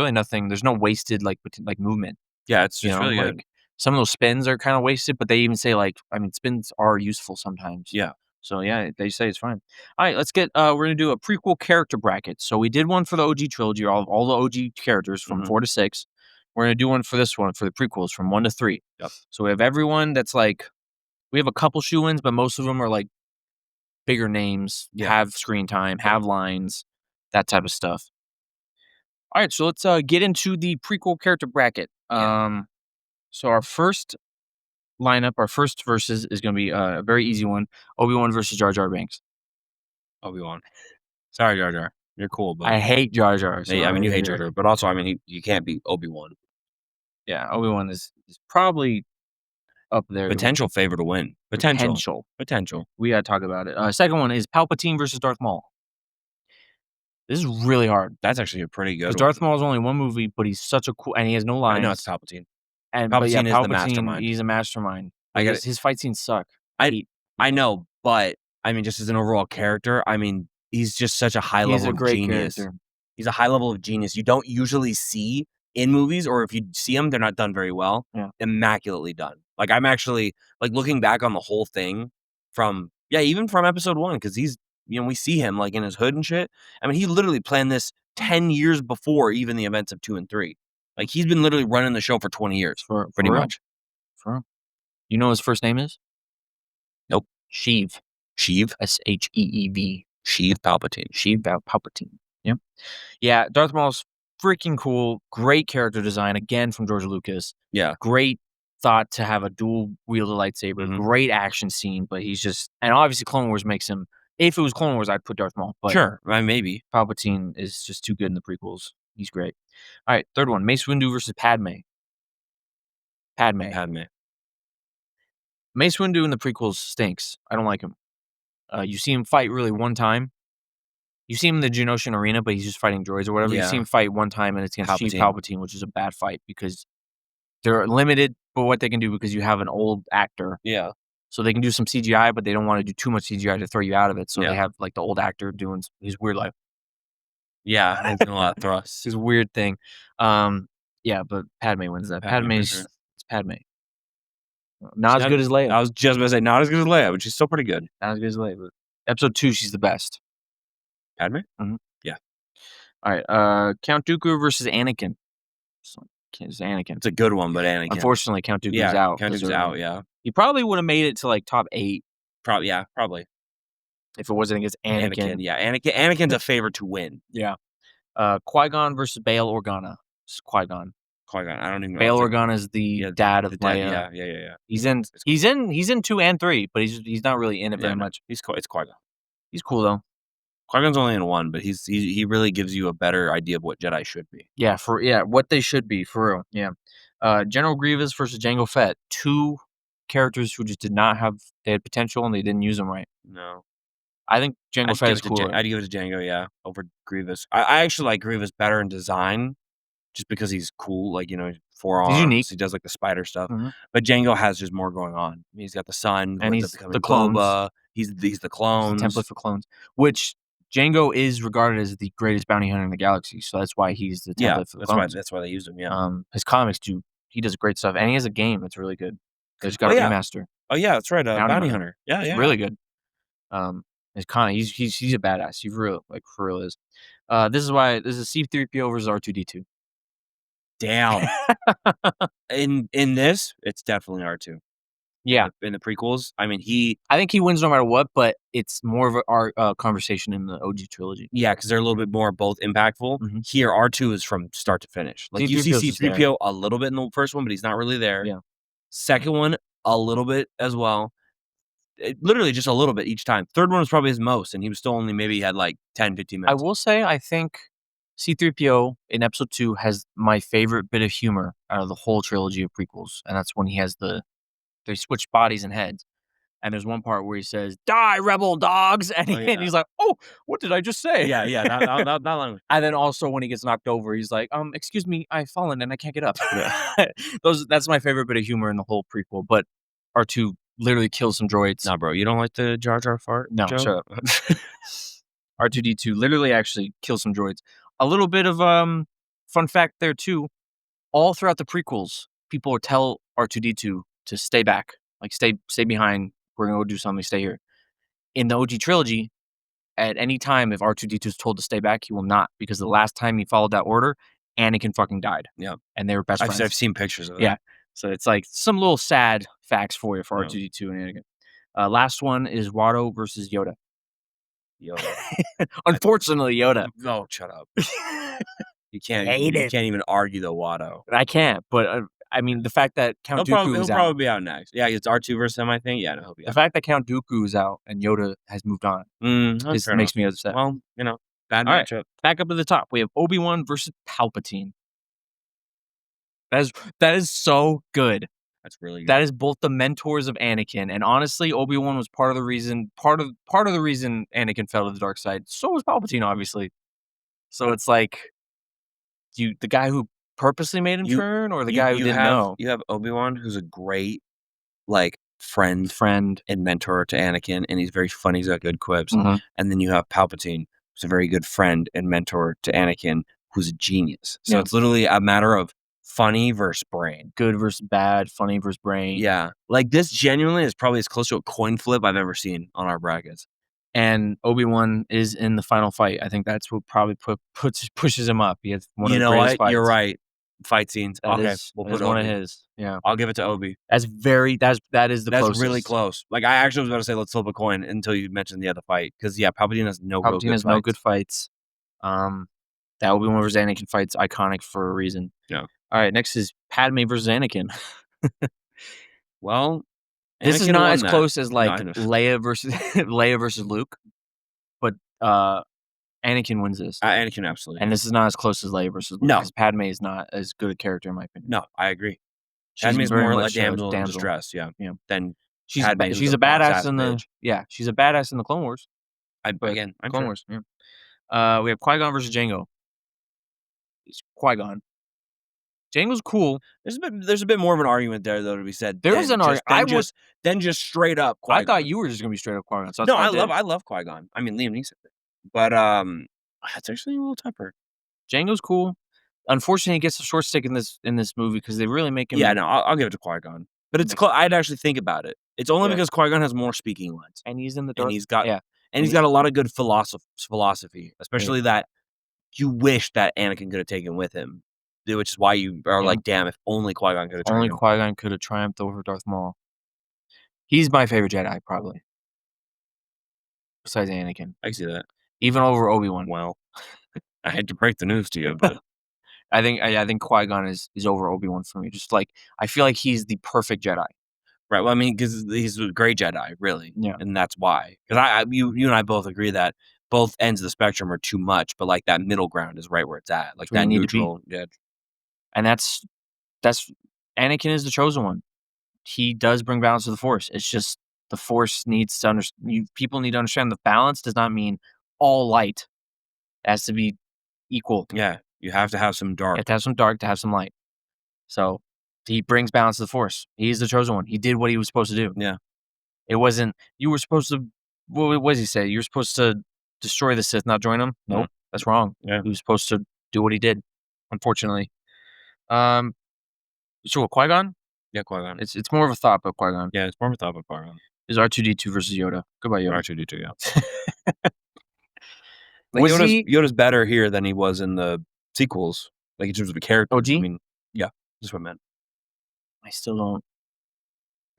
no wasted, like, movement, Yeah, it's you just know? really good. Like, some of those spins are kinda wasted, but they even say, like I mean, spins are useful sometimes. Yeah. So, yeah, they say it's fine. Alright, let's get, we're gonna do a prequel character bracket. So, we did one for the OG trilogy, all the OG characters from Mhm. 4 to 6. We're gonna do one for this one, for the prequels from 1 to 3. Yep. So, we have everyone that's, like we have a couple shoo-ins, but most of them are, like, bigger names, Yeah. have screen time, have lines, that type of stuff. Alright, so let's, get into the prequel character bracket. Yeah. So our first lineup, our first versus is gonna be a very easy one, Obi-Wan versus Jar Jar Binks. Obi-Wan. Sorry, Jar Jar. You're cool, but I hate Jar Jar, so I mean, you hate Jar Jar, but also, I mean, you can't beat Obi-Wan. yeah, Obi-Wan is probably up there. Potential favor to win. Potential. Potential. We gotta talk about it. Second one is Palpatine versus Darth Maul. This is really hard That's actually a pretty because good one. Darth Maul is only one movie, but he's such a cool and he has no I know it's lines. Palpatine. But yeah, Palpatine is the Palpatine, mastermind. he's a mastermind. I But get it. his fight scenes suck. I Hate them. know, but I mean, just as an overall character, I mean, he's just such a high He's level a of great genius. character. He's a high level of genius you don't usually see in movies, or if you see them, they're not done very well. Yeah. Immaculately done. Like, I'm actually, like, looking back on the whole thing from even from episode 1, because he's we see him, like, in his hood and shit. I mean, he literally planned this 10 years before even the events of 2 and 3. Like, he's been literally running the show for 20 years, For pretty real. much. For real. You know what his first name is? Nope. Sheev. Sheev? Sheev. Sheev Palpatine. Sheev Palpatine. Yep. Yeah, Darth Maul's freaking cool. Great character design, again, from George Lucas. Yeah. Great thought to have a dual-wielded lightsaber. Mhm. Great action scene, but he's just and obviously Clone Wars makes him if it was Clone Wars, I'd put Darth Maul, but Sure, maybe. Palpatine is just too good in the prequels. He's great. Alright, third one, Mace Windu versus Padme. Padme. Mace Windu in the prequels stinks. I don't like him. You see him fight really one time. You see him in the Geonosian arena, but he's just fighting droids or whatever. You see Yeah. him fight one time, and it's against Chief Palpatine. Palpatine, which is a bad fight because they're limited for what they can do because you have an old actor. Yeah. So they can do some CGI, but they don't wanna do too much CGI to throw you out of it. So Yeah. they have, like, the old actor doing his weird, like Yeah, it's been a lot of thrusts. his weird thing. Yeah, but Padme wins that. Padme for sure. It's Padme. Not as good as Leia. I was just about to say, not as good as Leia, but she's still pretty good. Not as good as Leia, but episode 2, she's the best. Padme? Mhm. Yeah. Alright, Count Dooku versus Anakin. So, it's Anakin. It's a good one, but Anakin. Unfortunately, Count Dooku's Yeah, out. Count Dooku's deserving. out, yeah. He probably would have made it to, like, top 8 Probably. if it wasn't against Anakin. Yeah, Anakin's a favorite to win. Yeah. Qui-Gon versus Bail Organa. It's Qui-Gon. Qui-Gon, I don't even know. Bail Organa is the dad of Leia. Yeah. He's in 2 and 3, but he's not really in it very much. It's Qui-Gon. He's cool though. Qui-Gon's only in one, but he really gives you a better idea of what Jedi should be. Yeah, what they should be for real. Yeah, General Grievous versus Jango Fett, two characters who just did not have they had potential and they didn't use them right. No. I think Jango Fett is cooler. I'd give it to Django, yeah, over Grievous. I actually like Grievous better in design, just because he's cool, like, you know, He's unique. forearms, he does, like, the spider stuff, Mhm. but Django has just more going on. He's got the sun, who And ends up he's becoming the clones. Boba, he's the He's the clones. template for clones, which Django is regarded as the greatest bounty hunter in the galaxy, so that's why he's the Yeah, template for the clones. that's why they used him, yeah. His comics do he does great stuff, and he has a game that's really good. They just got Oh, a yeah. remaster. Oh, yeah, that's right, Bounty Bounty Hunter. Hunter. Yeah, It's yeah. really good. His kinda he's a badass. He for real is. This is C-3PO versus R2-D2. Damn. In this, it's definitely R2. Yeah, In the prequels, I mean, I think he wins no matter what, but it's more of a our conversation in the OG trilogy. yeah, because they're a little bit more both impactful. Mhm. Here, R2 is from start to finish. Like, you see C-3PO 's just there. C-3PO a little bit in the first one, but he's not really there. Yeah. Second one, a little bit as well. Literally just a little bit each time. Third one was probably his most, and he was still only maybe had, like, 10, 15 I minutes. will say I think C-3PO in episode 2 has my favorite bit of humor out of the whole trilogy of prequels, and that's when he has they switch bodies and heads. And there's one part where he says, "Die, rebel dogs!" And, Oh, yeah. and he's like, "Oh, what did I just say?" Yeah, yeah, not long. And then also when he gets knocked over, he's like, excuse me, I've fallen and I can't get up." Yeah. That's my favorite bit of humor in the whole prequel. But R2 literally kills some droids. Nah, bro, you don't like the Jar Jar fart No, joke? shut up. R2-D2 literally actually kills some droids. A little bit of fun fact there too. All throughout the prequels, people would tell R2-D2 to stay back, like stay behind. We're gonna go do something. Stay here. In the OG trilogy, at any time if R2-D2 is told to stay back, he will not, because the last time he followed that order, Anakin fucking died. Yeah. And they were best friends. I've seen pictures of that. Yeah. So it's like some little sad facts for you for Yeah. R2-D2 and Anakin. Last one is Watto versus Yoda. Yoda. Unfortunately, Yoda. Oh, shut up. You Hate you it. can't even argue the Watto. I can't, but I mean, the fact that Count Dooku He'll is out. probably be out next. Yeah, it's R2 versus him, I think. Yeah, no, he'll be The out. fact that Count Dooku is out and Yoda has moved on That's fair makes enough. me upset. Well, you know, bad All right. matchup. Back up to the top. We have Obi-Wan versus Palpatine. That is so good. That's really good. That is both the mentors of Anakin, and honestly, Obi-Wan was part of the reason Anakin fell to the dark side. So was Palpatine, obviously. So it's like the guy who purposely made him turn, or the guy who didn't know. You have Obi-Wan, who's a great, like, friend and mentor to Anakin, and he's very funny. He's got good quips. Mhm. And then you have Palpatine, who's a very good friend and mentor to Anakin, who's a genius. So Yeah. it's literally a matter of funny versus brain. Good versus bad, funny versus brain. Yeah. Like, this genuinely is probably as close to a coin flip I've ever seen on our brackets. And Obi-Wan is in the final fight. I think that's what probably pushes him up. He has one of the greatest fights. You're right. Fight scenes. That okay, is, we'll that put is one of Obi. his. Yeah. I'll give it to Obi. That is the That's closest. really close. Like, I actually was about to say let's flip a coin until you mentioned the other fight, because yeah, Palpatine has no real good Palpatine has fights. no good fights. That Obi-Wan versus Anakin fight's iconic for a reason. Yeah. All right, next is Padme versus Anakin. Well, This is Anakin not won as that. close as No, like I know. Leia versus Luke, but Anakin wins this. Anakin absolutely. And this is not as close as Leia versus Luke. No. Because Padme is not as good a character in my opinion. No, I agree. She's Padme is very more much a damsel in distress. Yeah. Yeah. Then She's Padme, who's she's a boss badass ass in bitch. she's a badass in the Clone Wars. I'm Clone sure. Wars. Yeah. We have Qui-Gon versus Jango. It's Qui-Gon. Jango's cool. There's a bit more of an argument there, though, to be said. There is an argument. Then just straight up Qui-Gon. I thought you were just gonna be straight up Qui-Gon. So No, I love Qui-Gon. I mean, Liam Neeson. But it's actually a little tougher. Jango's cool. Unfortunately, he gets a short stick in this movie because they really make him. Yeah, no, I'll give it to Qui-Gon. But it's I'd actually think about it. It's only because Qui-Gon has more speaking lines, and he's in the dark. and he's got yeah, and he's got a lot of good philosophy, especially that you wish that Anakin could have taken with him, which is why you are like, damn, if only Qui-Gon could have. Only Qui-Gon could have triumphed over Darth Maul. He's my favorite Jedi, probably. Besides Anakin, I see that. even over Obi-Wan. Well, I hate to break the news to you, but I think Qui-Gon is over Obi-Wan for me. Just like I feel like he's the perfect Jedi. right. Well, I mean, because he's a great Jedi, really. Yeah. And that's why. Because you and I both agree that both ends of the spectrum are too much, but like that middle ground is right where it's at. Like where you that need to be. neutral. Yeah. And that's Anakin is the chosen one. He does bring balance to the Force. It's just the Force needs to people need to understand the balance does not mean all light. It has to be equal. Yeah. You have to have some You dark. have to have some dark to have some light. So he brings balance to the Force. He's the chosen one. He did what he was supposed to do. Yeah. It wasn't you were supposed to what does he say? You were supposed to destroy the Sith, not join them? Nope. That's wrong. Yeah. He was supposed to do what he did, unfortunately. So what, Qui-Gon? Yeah, Qui-Gon. It's more of a thought, but Qui-Gon. Yeah, it's more of a thought of Qui-Gon. Is R2D2 versus Yoda. Goodbye, Yoda. R2D2, yeah. Like Was he Yoda's better here than he was in the sequels. Like in terms of the characters. OG? I mean, yeah, that's what I meant. I still don't.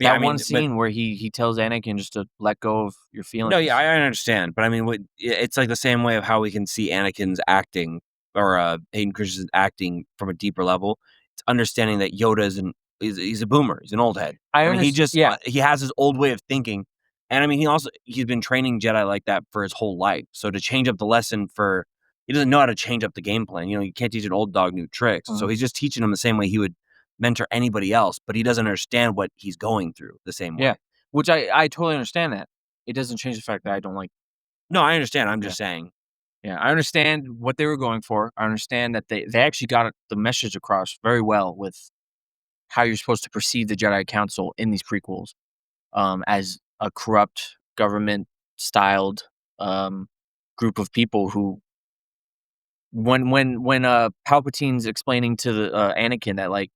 Yeah, That I mean, one scene where he tells Anakin just to let go of your feelings. no, yeah, I understand, but I mean, it's like the same way of how we can see Anakin's acting or Hayden Christensen's acting from a deeper level. It's understanding that Yoda he's a boomer, he's an old head. I mean, he has his old way of thinking, and I mean, he's been training Jedi like that for his whole life. So to change up the lesson he doesn't know how to change up the game plan. You can't teach an old dog new tricks. So he's just teaching him the same way he would mentor anybody else, but he doesn't understand what he's going through the same way. Yeah, which I totally understand that. It doesn't change the fact that I don't like. No, I understand. I'm just saying. Yeah, I understand what they were going for. I understand that they actually got the message across very well with how you're supposed to perceive the Jedi Council in these prequels, as a corrupt government-styled group of people who, when Palpatine's explaining to the Anakin that like,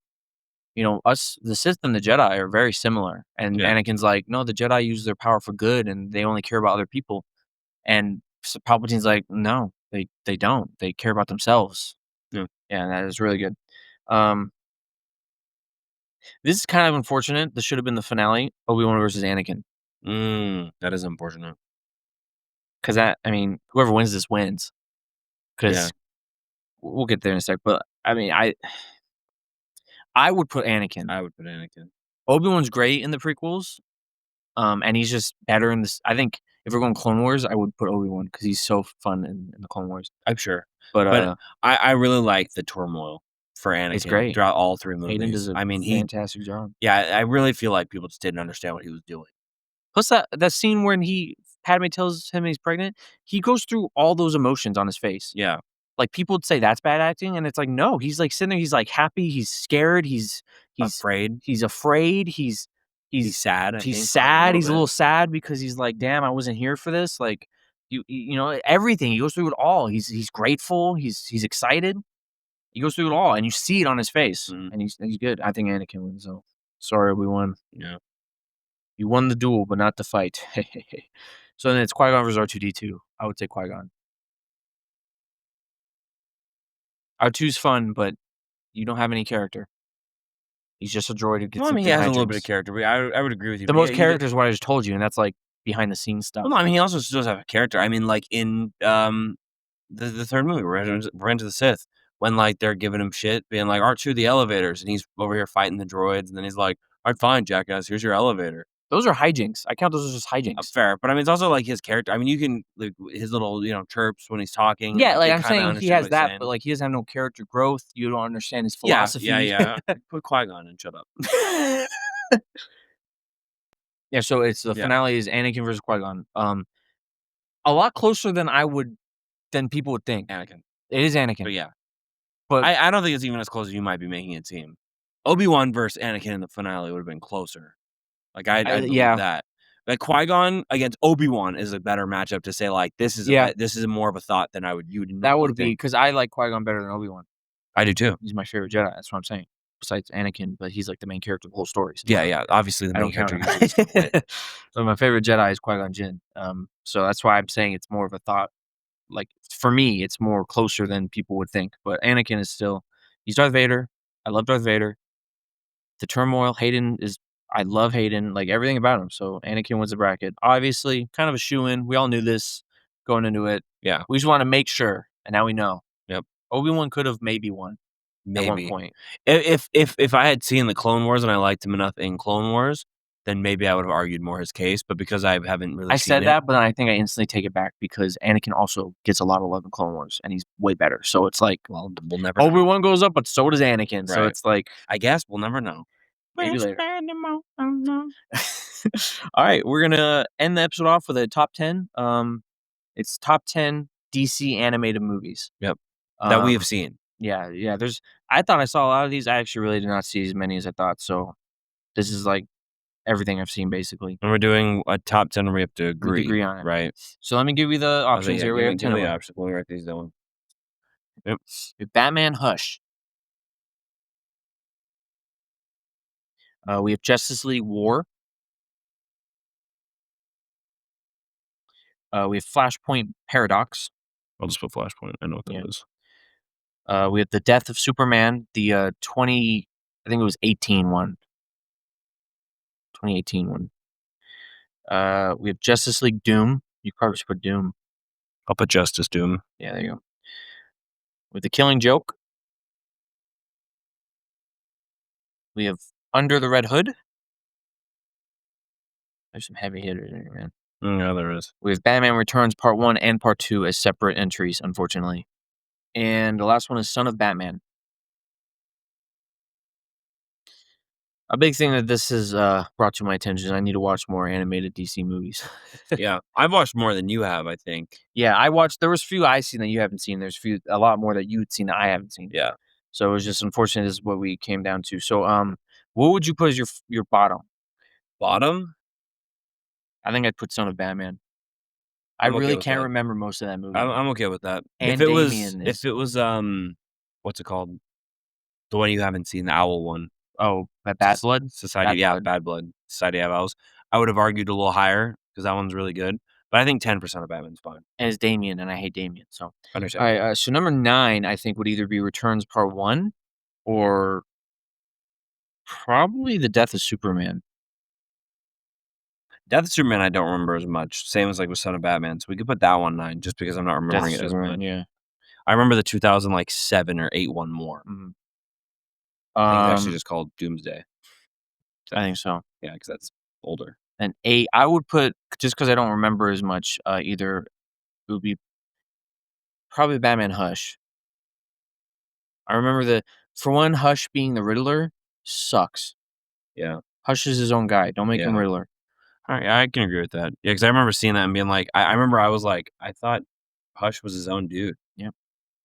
us, the Sith and the Jedi are very similar, and Anakin's like, no, the Jedi use their power for good, and they only care about other people, and so Palpatine's like, no, they don't. They care about themselves. Yeah. Yeah, that is really good. This is kind of unfortunate. This should have been the finale, Obi-Wan versus Anakin. That is unfortunate. Because I mean, whoever wins this wins. Because we'll get there in a sec. But I mean, I would put Anakin. I would put Anakin. Obi-Wan's great in the prequels, and he's just better in this. I think if we're going Clone Wars, I would put Obi-Wan because he's so fun in the Clone Wars. I'm sure. But I really like the turmoil for Anakin. It's great Throughout all three movies. Hayden does a fantastic job. Yeah, I really feel like people just didn't understand what he was doing. Plus that scene when Padme tells him he's pregnant, he goes through all those emotions on his face. Yeah. Like, people would say that's bad acting, and it's like, no, he's, like, sitting there, he's, like, happy, he's scared, he's afraid. He's afraid, he's sad, he's sad, he's a little sad because he's like, "Damn, I wasn't here for this," like, everything, he goes through it all, he's grateful, he's excited, he goes through it all, and you see it on his face, and he's good. I think Anakin wins, so sorry, we won. Yeah. You won the duel, but not the fight. So then it's Qui-Gon versus R2D2. I would say Qui-Gon. R2's fun, but you don't have any character. He's just a droid who gets. Well, I mean, he has a little bit of character, but I would agree with you. The most character is what I just told you, and that's like behind the scenes stuff. Well, no, I mean, he also does have a character. I mean, like in the third movie, Revenge of the Sith, when like they're giving him shit, being like R2 the elevators, and he's over here fighting the droids, and then he's like, "All right, fine, jackass, here's your elevator." Those are hijinks. I count those as just hijinks. Fair, but I mean, it's also like his character. I mean, you can like his little chirps when he's talking. Yeah, like I'm saying, he has that, but like he doesn't have no character growth. You don't understand his philosophy. Yeah. Put Qui-Gon and shut up. Yeah, so it's the finale is Anakin versus Qui-Gon. A lot closer than people would think. Anakin. It is Anakin. But yeah. But I don't think it's even as close as you might be making it seem. Obi-Wan versus Anakin in the finale would have been closer. Like I believe that. Like Qui-Gon against Obi-Wan is a better matchup to say like this is more of a thought than you would. That would be because I like Qui-Gon better than Obi-Wan. I do too. He's my favorite Jedi. That's what I'm saying. Besides Anakin, but he's like the main character of the whole story. So yeah. Obviously, the main character. So my favorite Jedi is Qui-Gon Jinn. So that's why I'm saying it's more of a thought. Like for me, it's more closer than people would think. But Anakin is he's Darth Vader. I love Darth Vader. The turmoil, I love Hayden, like everything about him. So Anakin wins the bracket. Obviously, kind of a shoo-in. We all knew this going into it. Yeah. We just want to make sure, and now we know. Yep. Obi-Wan could have maybe won. At one point. If I had seen the Clone Wars and I liked him enough in Clone Wars, then maybe I would have argued more his case. But because I haven't really I seen said it, that, but then I think I instantly take it back because Anakin also gets a lot of love in Clone Wars, and he's way better. So it's like, well, we'll never know. Obi-Wan goes up, but so does Anakin. So Right. it's like, I guess we'll never know. maybe later. All right, we're gonna end the episode off with a top 10. It's top 10 DC animated movies. Yep. That we have Um, seen. Yeah. I thought I saw a lot of these. I actually really did not see as many as I thought. So this is like everything I've seen basically. And we're doing a top 10 where we have to agree. We agree on it. Right. So let me give you the I was like, options yeah, here. We have 10 give of me the them. options. Let me write these down. Yep. We have Batman Hush. We have Justice League War. We have Flashpoint Paradox. I'll just put Flashpoint. I know what that Yeah. is. We have The Death of Superman, the 20, I think it was 18 one. 2018 one. We have Justice League Doom. You probably should put Doom. I'll put Justice Doom. Yeah, there you go. With The Killing Joke. We have Under the Red Hood. There's some heavy hitters in here, man. Yeah, there is. We have Batman Returns Part 1 and Part 2 as separate entries, unfortunately. And the last one is Son of Batman. A big thing that this has brought to my attention is I need to watch more animated DC movies. Yeah. I've watched more than you have, I think. Yeah, there was a few I've seen that you haven't seen. There's a lot more that you'd seen that I haven't seen. Yeah. So it was just unfortunate this is what we came down to. So what would you put as your bottom? Bottom? I think I'd put Son of Batman. I I'm okay really with can't that. remember most of that movie. I'm okay with that. And If it was what's it called? The one you haven't seen, the owl one. Oh, Bad Blood? Society, Bad Blood. Bad Blood. Society of Owls. I would have argued a little higher because that one's really good. But I think 10% of Batman's fine. And it's Damien, and I hate Damien. So Understand. all right, so number 9, I think would either be Returns Part 1 or probably The Death of Superman. Death of Superman, I don't remember as much. Same as like with Son of Batman. So we could put that one 9 just because I'm not remembering it as much. Yeah. I remember the 2007 or 8 one more. Mm-hmm. I think it's actually just called Doomsday. I think so. Yeah, because that's older. And 8, I would put, just because I don't remember as much, either it would be probably Batman Hush. I remember for one, Hush being the Riddler sucks. Yeah. Hush is his own guy. Don't make him Riddler. All right, I can agree with that. Yeah, because I remember seeing that and being like, I remember I was like, I thought Hush was his own dude. Yep.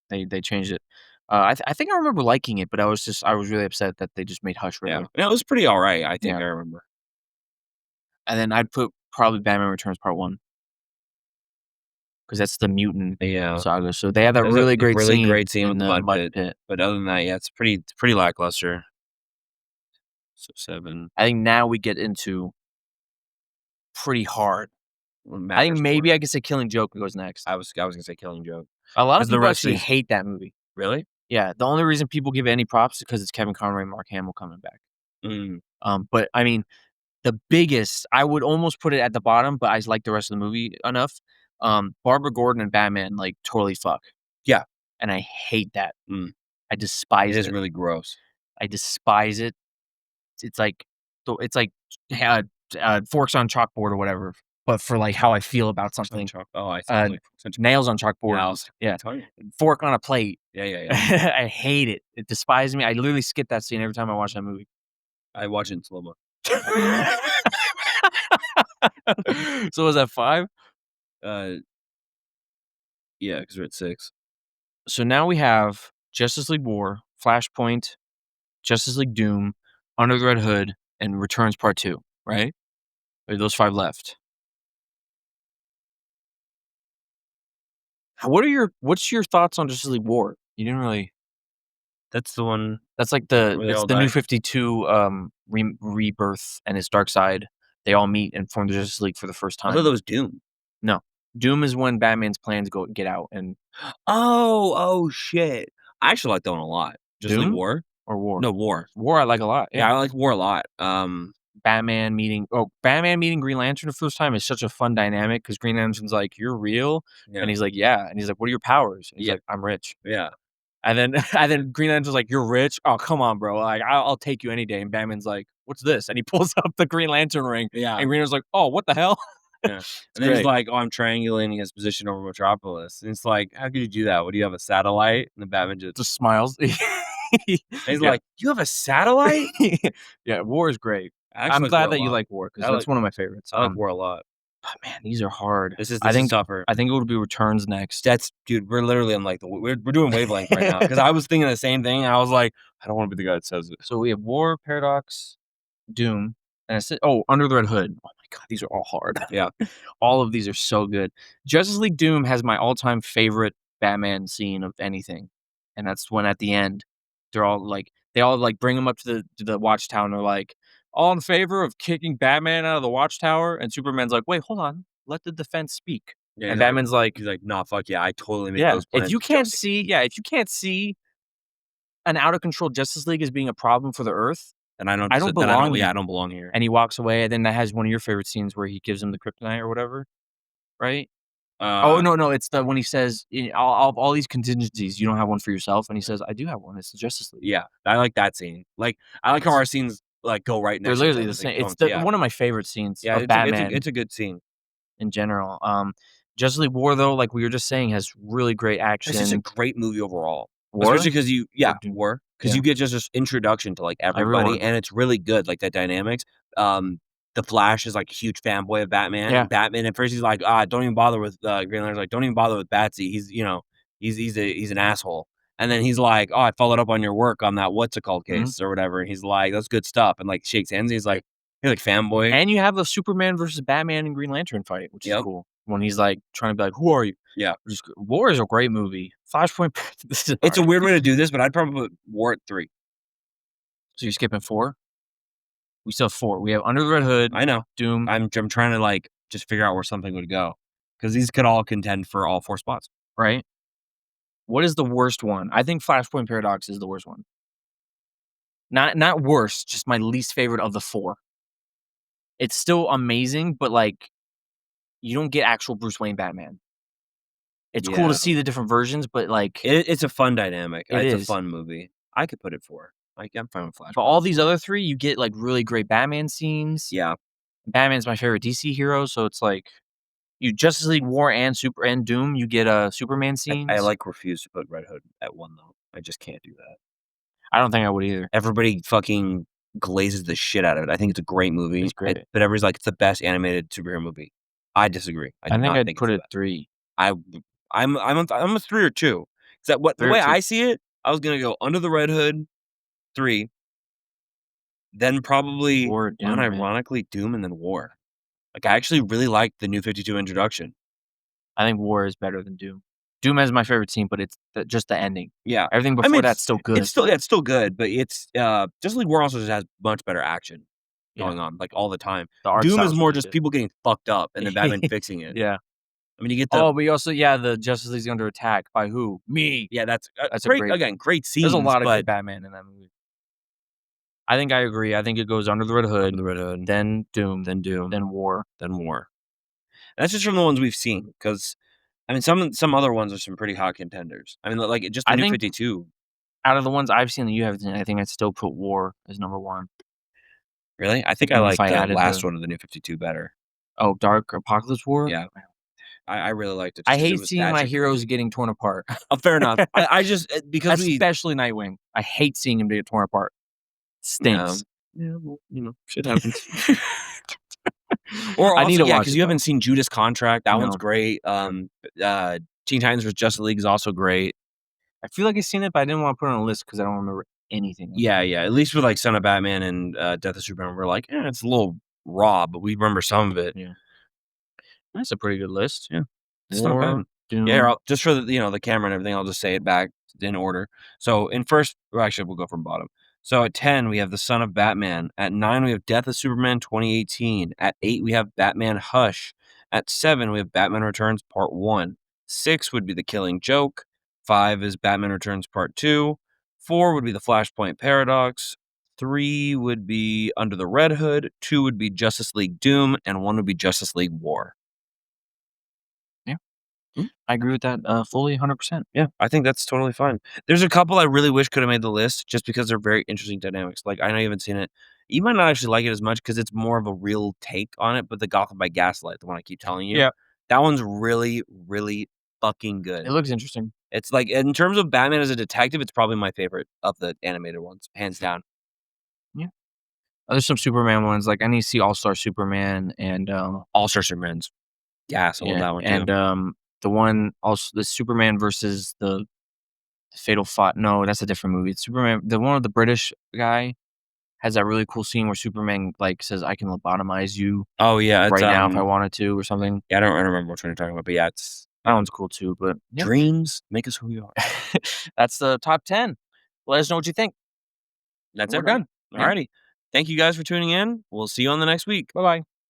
They changed it. I think I remember liking it, but I was really upset that they just made Hush Riddler. Yeah, it was pretty all right. I think I remember. And then I'd put probably Batman Returns Part 1. Because that's the mutant saga. So they have that really great scene with the mud pit. But other than that, yeah, it's pretty lackluster. So 7. I think now we get into pretty hard. I think maybe I could say Killing Joke goes next. I was gonna say Killing Joke. A lot of people actually hate that movie. Really? Yeah. The only reason people give it any props is because it's Kevin Conroy and Mark Hamill coming back. But I mean, the biggest, I would almost put it at the bottom, but I like the rest of the movie enough. Barbara Gordon and Batman like totally fuck. Yeah. And I hate that. I despise it. It is really gross. I despise it. It's like forks on chalkboard or whatever, but for like how I feel about something. Oh, I see. Nails on chalkboard. Yeah. Fork on a plate. Yeah. I hate it. It despises me. I literally skip that scene every time I watch that movie. I watch it in slow-mo. So was that 5? Yeah, because we're at 6. So now we have Justice League War, Flashpoint, Justice League Doom, Under the Red Hood, and Returns Part 2, right? Are those 5 left? What's your thoughts on Justice League War? You didn't really. That's the one. That's like it's the New 52 rebirth and its dark side. They all meet and form the Justice League for the first time. I thought that was Doom. No, Doom is when Batman's plans get out and. Oh shit! I actually like that one a lot. Justice League War or War? No, War. War I like a lot. Yeah, I like War a lot. Batman meeting Green Lantern the first time is such a fun dynamic because Green Lantern's like, "You're real," and he's like, "Yeah," and he's like, "What are your powers?" And he's like, "I'm rich." Yeah. And then Green Lantern's like, "You're rich? Oh, come on, bro. Like, I'll take you any day." And Batman's like, "What's this?" And he pulls up the Green Lantern ring. Yeah. And Green Lantern's like, "Oh, what the hell?" Yeah. It's And then he's great. like, "Oh, I'm triangulating his position over Metropolis." And it's like, "How could you do that? What do you have, a satellite?" And the Batman just Just smiles. and he's Yeah. like, "You have a satellite?" Yeah, War is great. I I'm actually like War glad a that you lot. like War because I like that's one of my favorites. I like War a lot. Man, these are hard. This is I think tougher. I think it would be Returns next. That's dude, we're literally on like we're doing wavelength right now because I was thinking the same thing. I was like, I don't want to be the guy that says it. So we have War, Paradox, Doom, and Under the Red Hood. Oh my god, these are all hard. Yeah. All of these are so good. Justice League Doom has my all-time favorite Batman scene of anything, and that's when at the end, they all like bring him up to the Watchtower, and they're like, "All in favor of kicking Batman out of the Watchtower?" And Superman's like, "Wait, hold on, let the defense speak." Yeah, And Batman's like, he's like, "Nah, fuck yeah, I totally made "Yeah, those plans if you can't see an out of control Justice League as being a problem for the Earth, and I don't I don't belong yeah, I here." don't belong here." And he walks away, and then that has one of your favorite scenes where he gives him the kryptonite or whatever, right? Oh, Uh, no, it's the when he says, all these contingencies, you don't have one for yourself," and he says, "I do have one, it's the Justice League." yeah, I like that scene. Like, I like how It's our scenes like go right they're next to each literally other. the They same. It's don't, the yeah, one of my favorite scenes yeah. of Batman It's a good scene. in general. Justice League War, though, like we were just saying, has really great It's just a action. great movie overall, especially War? because Or Doom? War, because Yeah. you get just this introduction to like everybody, Everyone. and it's really good. Like the dynamics. Um, the Flash is like a huge fanboy of Batman. Yeah. Batman at first he's like, don't even bother with Green Lantern's like, don't even bother with Batsy. He's he's an asshole. And then he's like, oh, I followed up on your work on that what's it called Mhm. case or whatever. And he's like, that's good stuff, and like shakes hands. He's like fanboy. And you have the Superman versus Batman and Green Lantern fight, which is Yep. cool. When he's, like, trying to be like, "Who are you?" Yeah. War is a great movie. Flashpoint this is It's a hard. weird way to do this, but I'd probably put War at 3. So you're skipping 4? We still have 4. We have Under the Red Hood, I know. Doom, I'm trying to like just figure out where something would go because these could all contend for all 4 spots. right? What is the worst one? I think Flashpoint Paradox is the worst one. Not worst, just my least favorite of the 4. It's still amazing, but, like, you don't get actual Bruce Wayne Batman. It's cool to Yeah. see the different versions, but, like, It's a fun dynamic. it It's a is. fun movie. I could put it 4. Like, I'm fine with But Flashpoint. all these other 3, you get, like, really great Batman scenes. Yeah. Batman's my favorite DC hero, so it's like you Justice League War and Doom, you get, Superman I scenes. like refuse to put Red Hood at 1 though. I just can't do that. I don't think I would either. Everybody fucking glazes the shit out of it. I think it's a great movie. It's great. But everybody's like, it's the best animated superhero movie. I disagree. I I do think not I'd think put it's the it best. 3. I I'm a 3 or 2. 'Cause that what the 3 or way 2. I see it, I was gonna go Under the Red Hood, 3, then probably War, Doom, man. unironically Doom, and then War. Like, I actually really liked the New 52 introduction. I think War is better than Doom. Doom is my favorite scene, but it's just the ending. Yeah. Everything I before mean, that's still good. it's still good, but it's, Justice League War also just has much better action Yeah. going on, like, all the time. The art Doom is style's more really just good. people getting fucked up and then Batman fixing it. Yeah. I mean, you get the Oh, but you also the Justice League's under attack by who? Me. yeah, that's, That's a great great again, great scenes, There's a lot of but good Batman in that movie. I think I agree. I think it goes Under the Red Hood, Under the Red Hood, then Doom, Doom, then War. then War. And that's just from the ones we've seen, because I mean, some other ones are some pretty hot contenders. I mean, like, just the I New think 52. out of the ones I've seen that you haven't seen, I think I'd still put War as number 1. Really? I think I Even if like I the added last the one of the New 52 better. Oh, Dark Apocalypse War? Yeah. I really liked it I just 'cause it hate was seeing that my shit heroes crazy. getting torn apart. Oh, fair enough. I just, because we Especially Nightwing. I hate seeing him get torn apart. yeah. Stinks. Yeah, well, shit happens. Or I need also, to yeah, watch because it you though. haven't seen Judas Contract, that one's No. great. Teen Titans vs. Justice League is also great. I feel like I've seen it, but I didn't wanna put it on a list because I don't remember anything. Yeah, yeah, at least with, like, Son of Batman and, Death of Superman, we're like, it's a little raw, but we remember some of it. Yeah. That's a pretty good list. Yeah. It's not bad. War, Yeah, here, Doom. just for the camera and everything, I'll just say it back in order. So in first, or actually, we'll go from bottom. So at 10, we have The Son of Batman. At 9, we have Death of Superman 2018. At 8, we have Batman Hush. At 7, we have Batman Returns Part 1. 6 would be The Killing Joke. 5 is Batman Returns Part 2. 4 would be The Flashpoint Paradox. 3 would be Under the Red Hood. 2 would be Justice League Doom. And 1 would be Justice League War. Yeah. Mm. I agree with that, fully 100%. Yeah, I think that's totally fine. There's a couple I really wish coulda made the list just because they're very interesting dynamics. Like, I know you haven't seen it. You might not actually like it as much because it's more of a real take on it, but the Gotham by Gaslight, the one I keep telling you, Yeah, that one's really, really fucking it good. looks interesting. It's like in terms of Batman as a detective, it's probably my favorite of the animated ones, hands down. Yeah. There's some Superman ones, like, I need to see All-Star Superman and, All-Star Superman's gas. I love yeah, that one too. and, the one also the Superman versus the Fatal Five. No, that's a different movie. It's Superman, the one with the British guy has that really cool scene where Superman, like, says, "I can lobotomize you Oh, yeah, it's, right now if I wanted to," or something. yeah, I don't remember which one you're talking about, but yeah, it's That one's cool too, but yeah. dreams make us who we are. That's the top 10. Let us know what you think. That's We're it, brother. done. Yeah. Alrighty. Thank you guys for tuning in. We'll see you on the next week. Bye-bye.